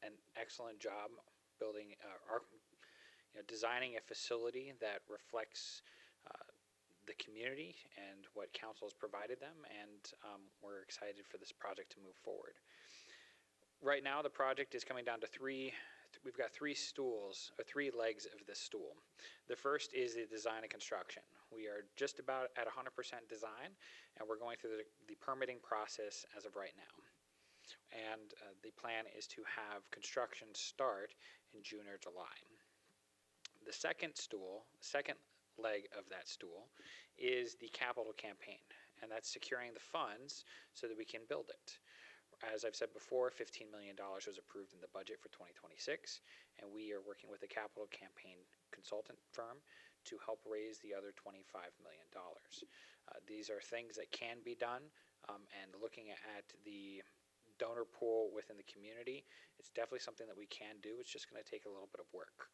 an excellent job building, designing a facility that reflects the community and what council has provided them, and we're excited for this project to move forward. Right now, the project is coming down to we've got three legs of this stool. The first is the design and construction. We are just about at 100% design, and we're going through the permitting process as of right now. And the plan is to have construction start in June or July. The second leg of that stool is the capital campaign, and that's securing the funds so that we can build it. As I've said before, $15 million was approved in the budget for 2026, and we are working with a capital campaign consultant firm to help raise the other $25 million. These are things that can be done, and looking at the donor pool within the community, it's definitely something that we can do. It's just going to take a little bit of work.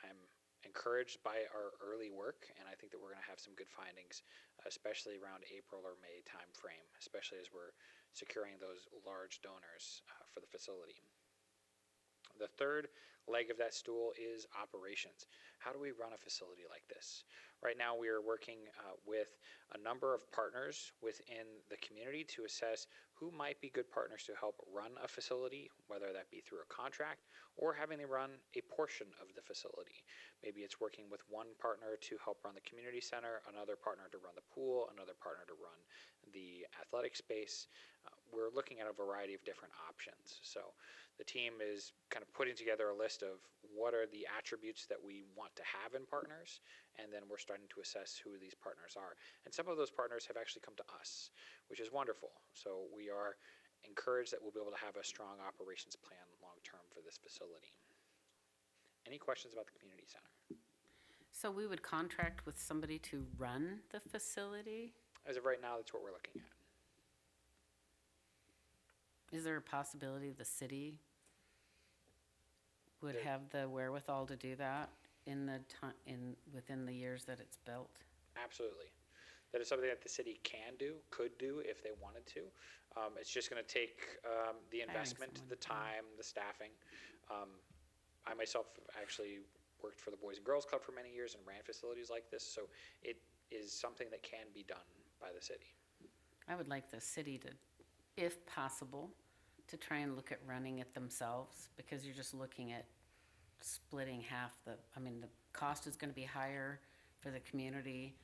I'm encouraged by our early work, and I think that we're going to have some good findings, especially around April or May timeframe, especially as we're securing those large donors for the facility. The third leg of that stool is operations. How do we run a facility like this? Right now, we are working with a number of partners within the community to assess who might be good partners to help run a facility, whether that be through a contract or having them run a portion of the facility. Maybe it's working with one partner to help run the community center, another partner to run the pool, another partner to run the athletic space. We're looking at a variety of different options. So the team is kind of putting together a list of what are the attributes that we want to have in partners, and then we're starting to assess who these partners are. And some of those partners have actually come to us, which is wonderful. So we are encouraged that we'll be able to have a strong operations plan long-term for this facility. Any questions about the community center? So we would contract with somebody to run the facility? As of right now, that's what we're looking at. Is there a possibility the city would have the wherewithal to do that within the years that it's built? Absolutely. That is something that the city could do if they wanted to. It's just going to take the investment, someone, the time, the staffing. I myself have actually worked for the Boys and Girls Club for many years and ran facilities like this, so it is something that can be done by the city. I would like the city to, if possible, to try and look at running it themselves, because you're just looking at splitting half the cost is going to be higher for the community.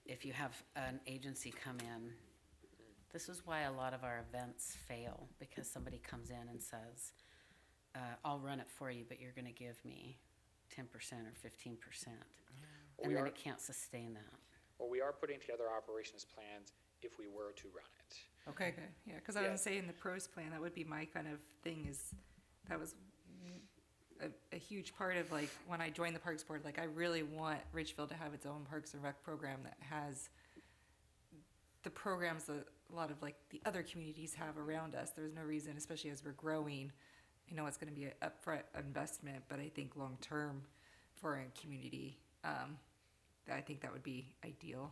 If you have an agency come in, this is why a lot of our events fail, because somebody comes in and says, I'll run it for you, but you're going to give me 10% or 15%. And then it can't sustain that. Well, we are putting together operations plans if we were to run it. Okay, good. Yeah, because I was saying the pros plan, that would be my kind of thing, is that was a huge part of, like, when I joined the Parks Board, like, I really want Ridgefield to have its own Parks and Rec program that has the programs that a lot of, like, the other communities have around us. There's no reason, especially as we're growing, I know it's going to be an upfront investment, but I think long-term for a community, I think that would be ideal.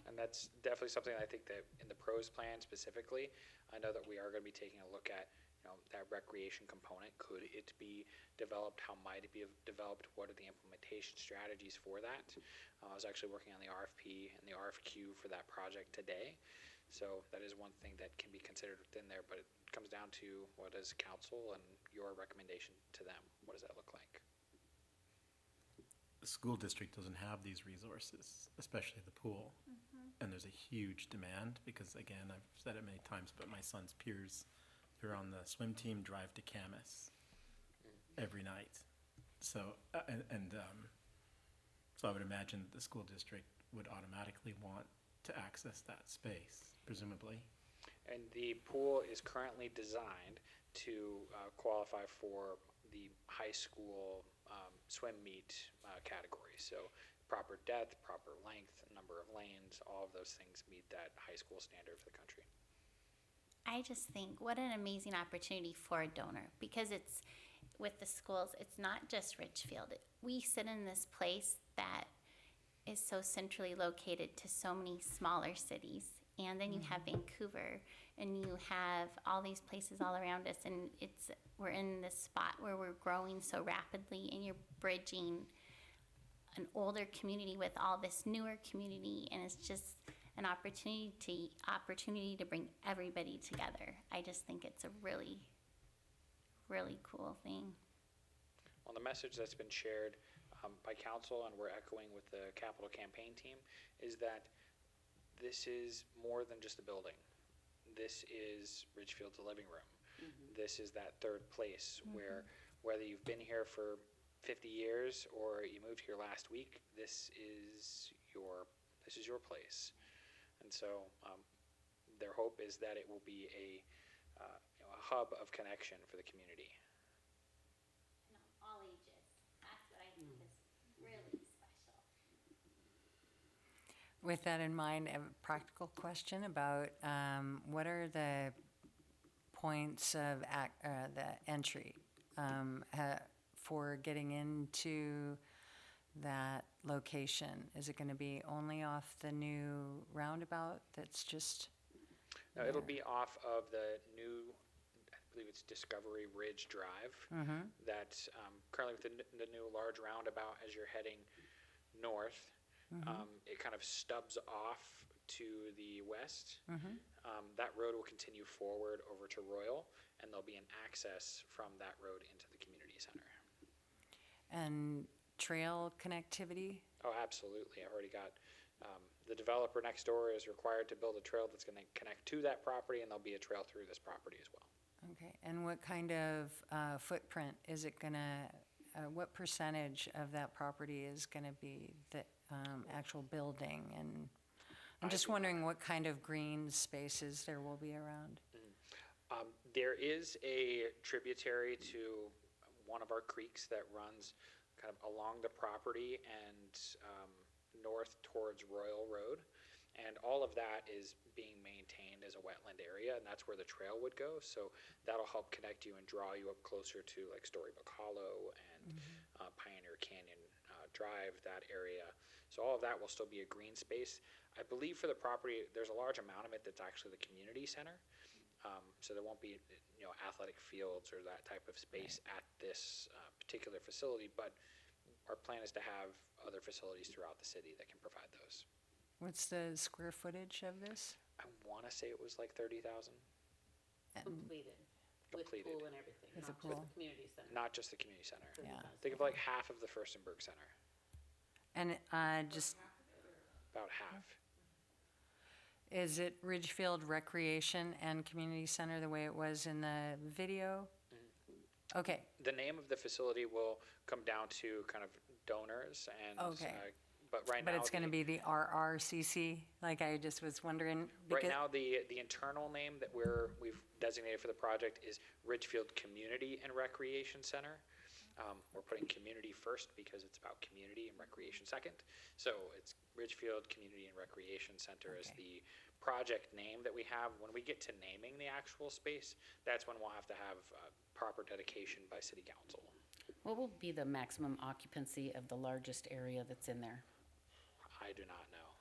And that's definitely something I think that in the pros plan specifically, I know that we are going to be taking a look at, that recreation component. Could it be developed? How might it be developed? What are the implementation strategies for that? I was actually working on the RFP and the RFQ for that project today. So that is one thing that can be considered within there, but it comes down to what is council and your recommendation to them. What does that look like? The school district doesn't have these resources, especially the pool. And there's a huge demand because, again, I've said it many times, but my son's peers, they're on the swim team, drive to Camas every night. So, so I would imagine the school district would automatically want to access that space, presumably. And the pool is currently designed to qualify for the high school swim meet category. So proper depth, proper length, number of lanes, all of those things meet that high school standard for the country. I just think what an amazing opportunity for a donor, because it's with the schools, it's not just Ridgefield. We sit in this place that is so centrally located to so many smaller cities. And then you have Vancouver, and you have all these places all around us, and we're in this spot where we're growing so rapidly, and you're bridging an older community with all this newer community, and it's just an opportunity to bring everybody together. I just think it's a really, really cool thing. Well, the message that's been shared by council, and we're echoing with the capital campaign team, is that this is more than just a building. This is Ridgefield's living room. This is that third place where, whether you've been here for 50 years or you moved here last week, this is your place. And so their hope is that it will be a hub of connection for the community. And all ages. That's what I think is really special. With that in mind, I have a practical question about what are the points of the entry for getting into that location? Is it going to be only off the new roundabout that's just? Now, it'll be off of the new, I believe it's Discovery Ridge Drive. That's currently with the new large roundabout as you're heading north. It kind of stubs off to the west. That road will continue forward over to Royal, and there'll be an access from that road into the community center. And trail connectivity? Oh, absolutely. I already got, the developer next door is required to build a trail that's going to connect to that property, and there'll be a trail through this property as well. Okay, and what kind of footprint is it gonna, what percentage of that property is gonna be the actual building? And I'm just wondering what kind of green spaces there will be around. There is a tributary to one of our creeks that runs kind of along the property and north towards Royal Road. And all of that is being maintained as a wetland area, and that's where the trail would go. So that'll help connect you and draw you up closer to like Storybook Hollow and Pioneer Canyon Drive, that area. So all of that will still be a green space. I believe for the property, there's a large amount of it that's actually the community center. So there won't be, athletic fields or that type of space at this particular facility, but our plan is to have other facilities throughout the city that can provide those. What's the square footage of this? I want to say it was like 30,000, Completed. Completed. With pool and everything, With not the just pool. the community center. not just the community center. Yeah. Think of like half of the Furstenberg Center, And just, about half. is it Ridgefield Recreation and Community Center the way it was in the video? Okay, The name of the facility will come down to kind of donors and, Okay. but right now. but it's gonna be the RRCC, like I just was wondering. Right because- now, the internal name that we've designated for the project is Ridgefield Community and Recreation Center. We're putting community first because it's about community and recreation second. So it's Ridgefield Community and Recreation Center is Okay. the project name that we have. When we get to naming the actual space, that's when we'll have to have proper dedication by city council. What will be the maximum occupancy of the largest area that's in there? I do not know,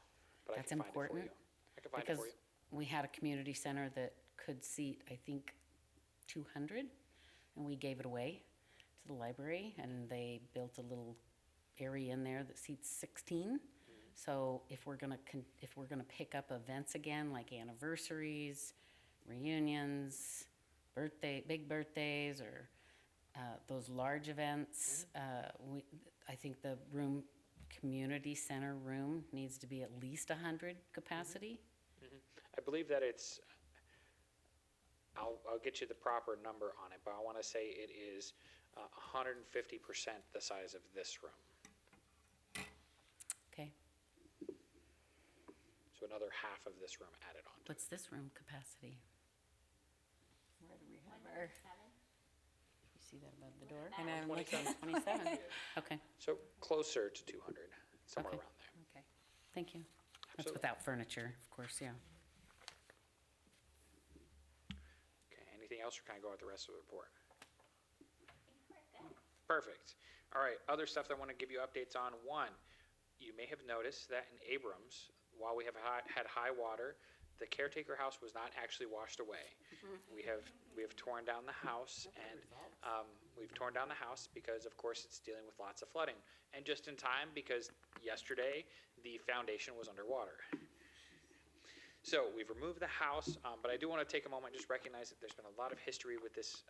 but I That's can find it for important, you. I can find it Because for you. we had a community center that could seat, I think, 200, and we gave it away to the library, and they built a little area in there that seats 16. So if we're gonna pick up events again, like anniversaries, reunions, big birthdays, or those large events, I think the community center room needs to be at least 100 capacity. I believe that it's, I'll get you the proper number on it, but I want to say it is 150% the size of this room. Okay, So another half of this room added on. what's this room capacity? Where do we have our? You see that above the door? And I'm looking, 27, okay, So closer to 200, somewhere Okay. around there. okay, thank you. That's Absolutely. without furniture, of course, yeah. Okay, anything else, or can I go with the rest of the report? Perfect. All right, other stuff that I want to give you updates on. One, you may have noticed that in Abrams, while we have had high water, the caretaker house was not actually washed away. We have torn down the house, and we've torn down the house because, of course, it's dealing with lots of flooding. And just in time, because yesterday the foundation was underwater. So we've removed the house, but I do want to take a moment and just recognize that there's been a lot of history with this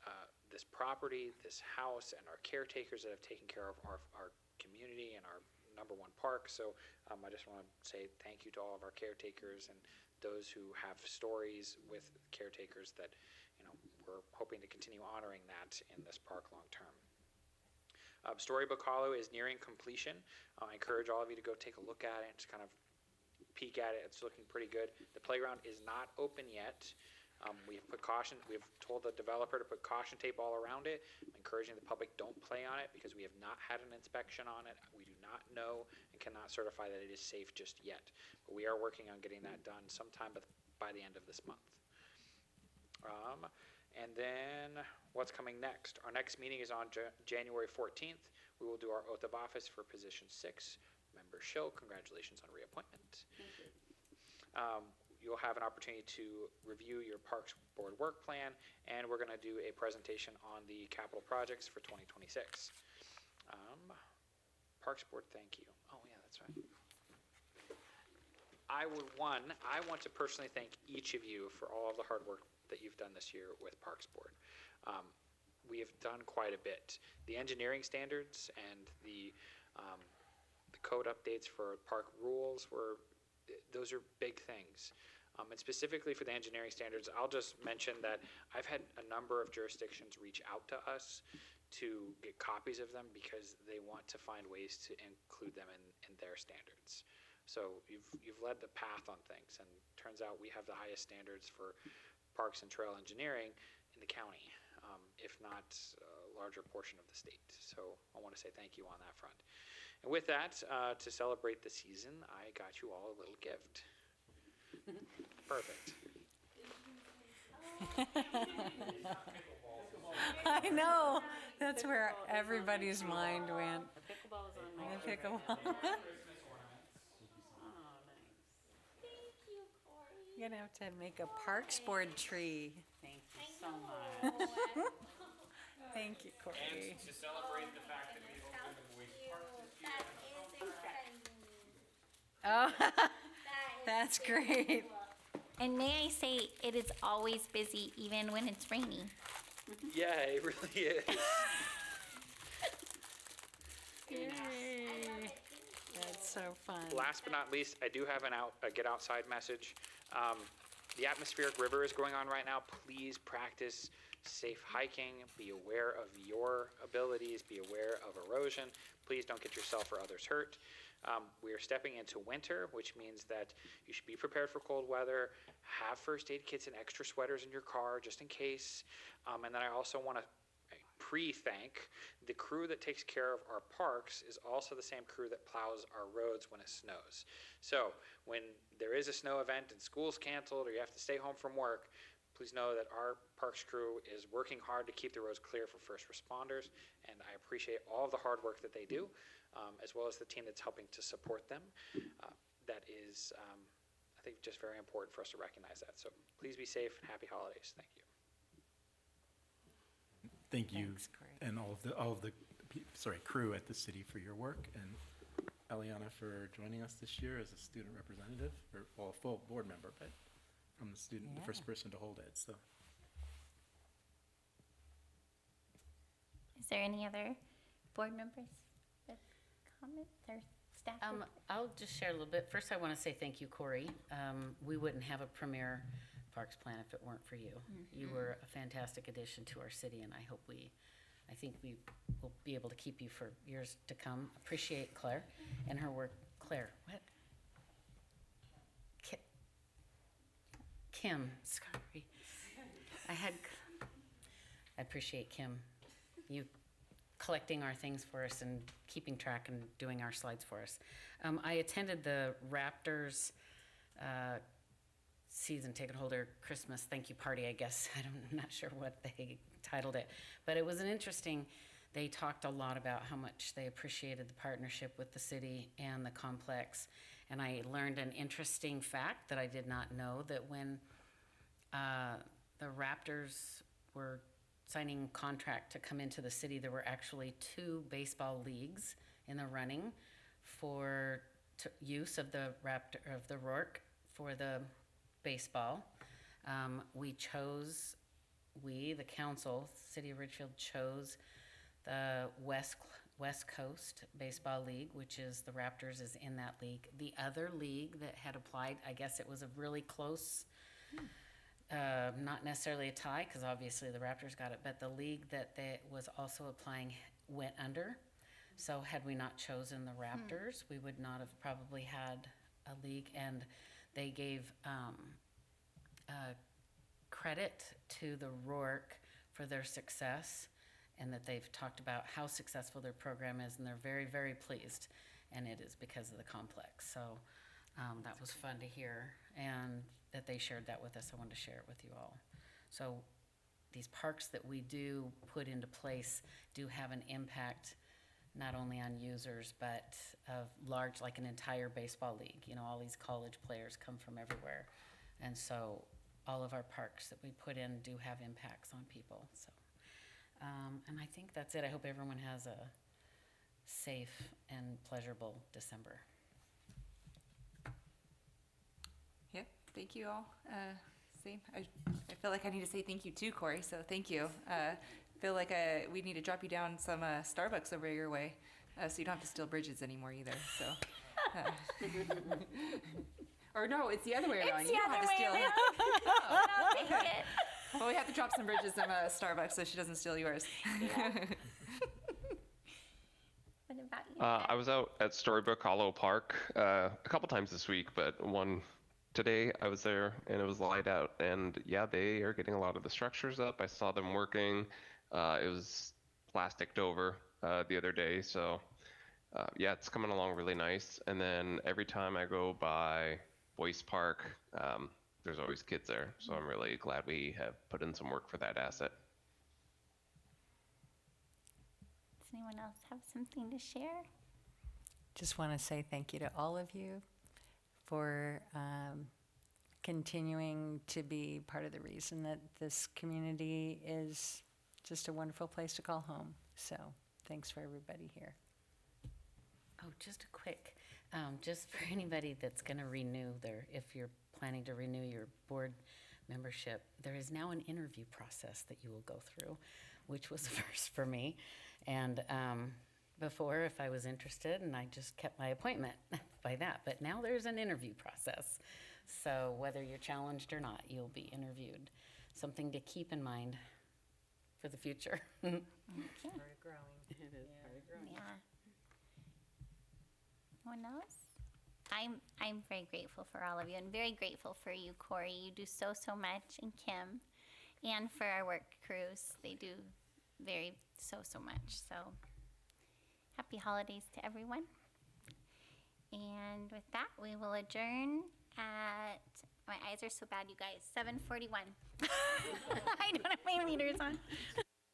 this property, this house, and our caretakers that have taken care of our community and our #1 park. So I just want to say thank you to all of our caretakers and those who have stories with caretakers that, you know, we're hoping to continue honoring that in this park long term. Storybook Hollow is nearing completion. I encourage all of you to go take a look at it, just kind of peek at it. It's looking pretty good. The playground is not open yet. We've told the developer to put caution tape all around it. I'm encouraging the public, don't play on it because we have not had an inspection on it. We do not know and cannot certify that it is safe just yet. But we are working on getting that done sometime by the end of this month. And then what's coming next? Our next meeting is on January 14th. We will do our oath of office for position 6. Member Schill, congratulations on reappointment. You'll have an opportunity to review your Parks Board work plan, and we're going to do a presentation on the capital projects for 2026. Parks Board, thank you. Oh yeah, that's right. I want to personally thank each of you for all of the hard work that you've done this year with Parks Board. We have done quite a bit. The engineering standards and the code updates for park rules those are big things. And specifically for the engineering standards, I'll just mention that I've had a number of jurisdictions reach out to us to get copies of them because they want to find ways to include them in their standards. So you've led the path on things, and turns out we have the highest standards for parks and trail engineering in the county, if not a larger portion of the state. So I want to say thank you on that front. And with that, to celebrate the season, I got you all a little gift. Perfect. I know, that's where everybody's mind went. The pickleball is on my. The pickleball. You're gonna have to make a Parks Board tree. Thank you so much. Thank you, Corey. And to celebrate the fact that we opened the Boys Park this year. Oh, that's great. And may I say, it is always busy, even when it's raining. Yeah, it really is. Yay. That's so fun. Last but not least, I do have a get outside message. The atmospheric river is going on right now. Please practice safe hiking. Be aware of your abilities. Be aware of erosion. Please don't get yourself or others hurt. We are stepping into winter, which means that you should be prepared for cold weather. Have first aid kits and extra sweaters in your car just in case. And then I also want to pre-thank the crew that takes care of our parks is also the same crew that plows our roads when it snows. So when there is a snow event and school's canceled or you have to stay home from work, please know that our parks crew is working hard to keep the roads clear for first responders, and I appreciate all of the hard work that they do, as well as the team that's helping to support them. That is, I think, just very important for us to recognize that. So please be safe and happy holidays. Thank you. Thank you, Thanks, Corey. and all of the crew at the city for your work, and Eliana for joining us this year as a student representative, or well, a full board member, but I'm the student, the Yeah. first person to hold it. So Is there any other board members with comments or staff? I'll just share a little bit. First, I want to say thank you, Corey. We wouldn't have a premier parks plan if it weren't for you. You were a fantastic addition to our city, and I think we will be able to keep you for years to come. Appreciate Claire and her work. Claire, what? Kim, sorry. I appreciate Kim, you collecting our things for us and keeping track and doing our slides for us. I attended the Raptors season ticket holder Christmas thank you party, I guess. I'm not sure what they titled it, but it was an interesting they talked a lot about how much they appreciated the partnership with the city and the complex. And I learned an interesting fact that I did not know, that when the Raptors were signing contract to come into the city, there were actually 2 baseball leagues in the running for use of the Rourke for the baseball. The council, City of Ridgefield, chose the West Coast Baseball League, which is the Raptors is in that league. The other league that had applied, I guess it was a really close, not necessarily a tie, because obviously the Raptors got it, but the league that was also applying went under. So had we not chosen the Raptors, we would not have probably had a league. And they gave credit to the Rourke for their success, and that they've talked about how successful their program is, and they're very, very pleased. And it is because of the complex. So that was fun to hear, and that they shared that with us. I wanted to share it with you all. So these parks that we do put into place do have an impact not only on users, but of large, like an entire baseball league. You know, all these college players come from everywhere. And so all of our parks that we put in do have impacts on people. So, and I think that's it. I hope everyone has a safe and pleasurable December. Yep, thank you all. Same. I feel like I need to say thank you too, Corey, so thank you. Feel like we need to drop you down some Starbucks over your way, so you don't have to steal bridges anymore either. So, or no, it's the other way around. You don't have to steal. I'll take it. Well, we have to drop some bridges in Starbucks so she doesn't steal yours. What about you? I was out at Storybook Hollow Park a couple times this week, but today I was there and it was light out, and yeah, they are getting a lot of the structures up. I saw them working. It was plasticed over the other day, so yeah, it's coming along really nice. And then every time I go by Boyce Park, there's always kids there, so I'm really glad we have put in some work for that asset. Does anyone else have something to share? Just want to say thank you to all of you for continuing to be part of the reason that this community is just a wonderful place to call home. So thanks for everybody here. Oh, just a quick, just for anybody that's going to if you're planning to renew your board membership, there is now an interview process that you will go through, which was a first for me. And before, if I was interested, and I just kept my appointment by that, but now there's an interview process. So whether you're challenged or not, you'll be interviewed. Something to keep in mind for the future. Part of growing. It is part of growing. Yeah. Anyone else? I'm very grateful for all of you, and very grateful for you, Corey. You do so much, and Kim, and for our work crews. They do so much. So happy holidays to everyone. And with that, we will adjourn at, my eyes are so bad, you guys, 7:41. I don't have my meters on.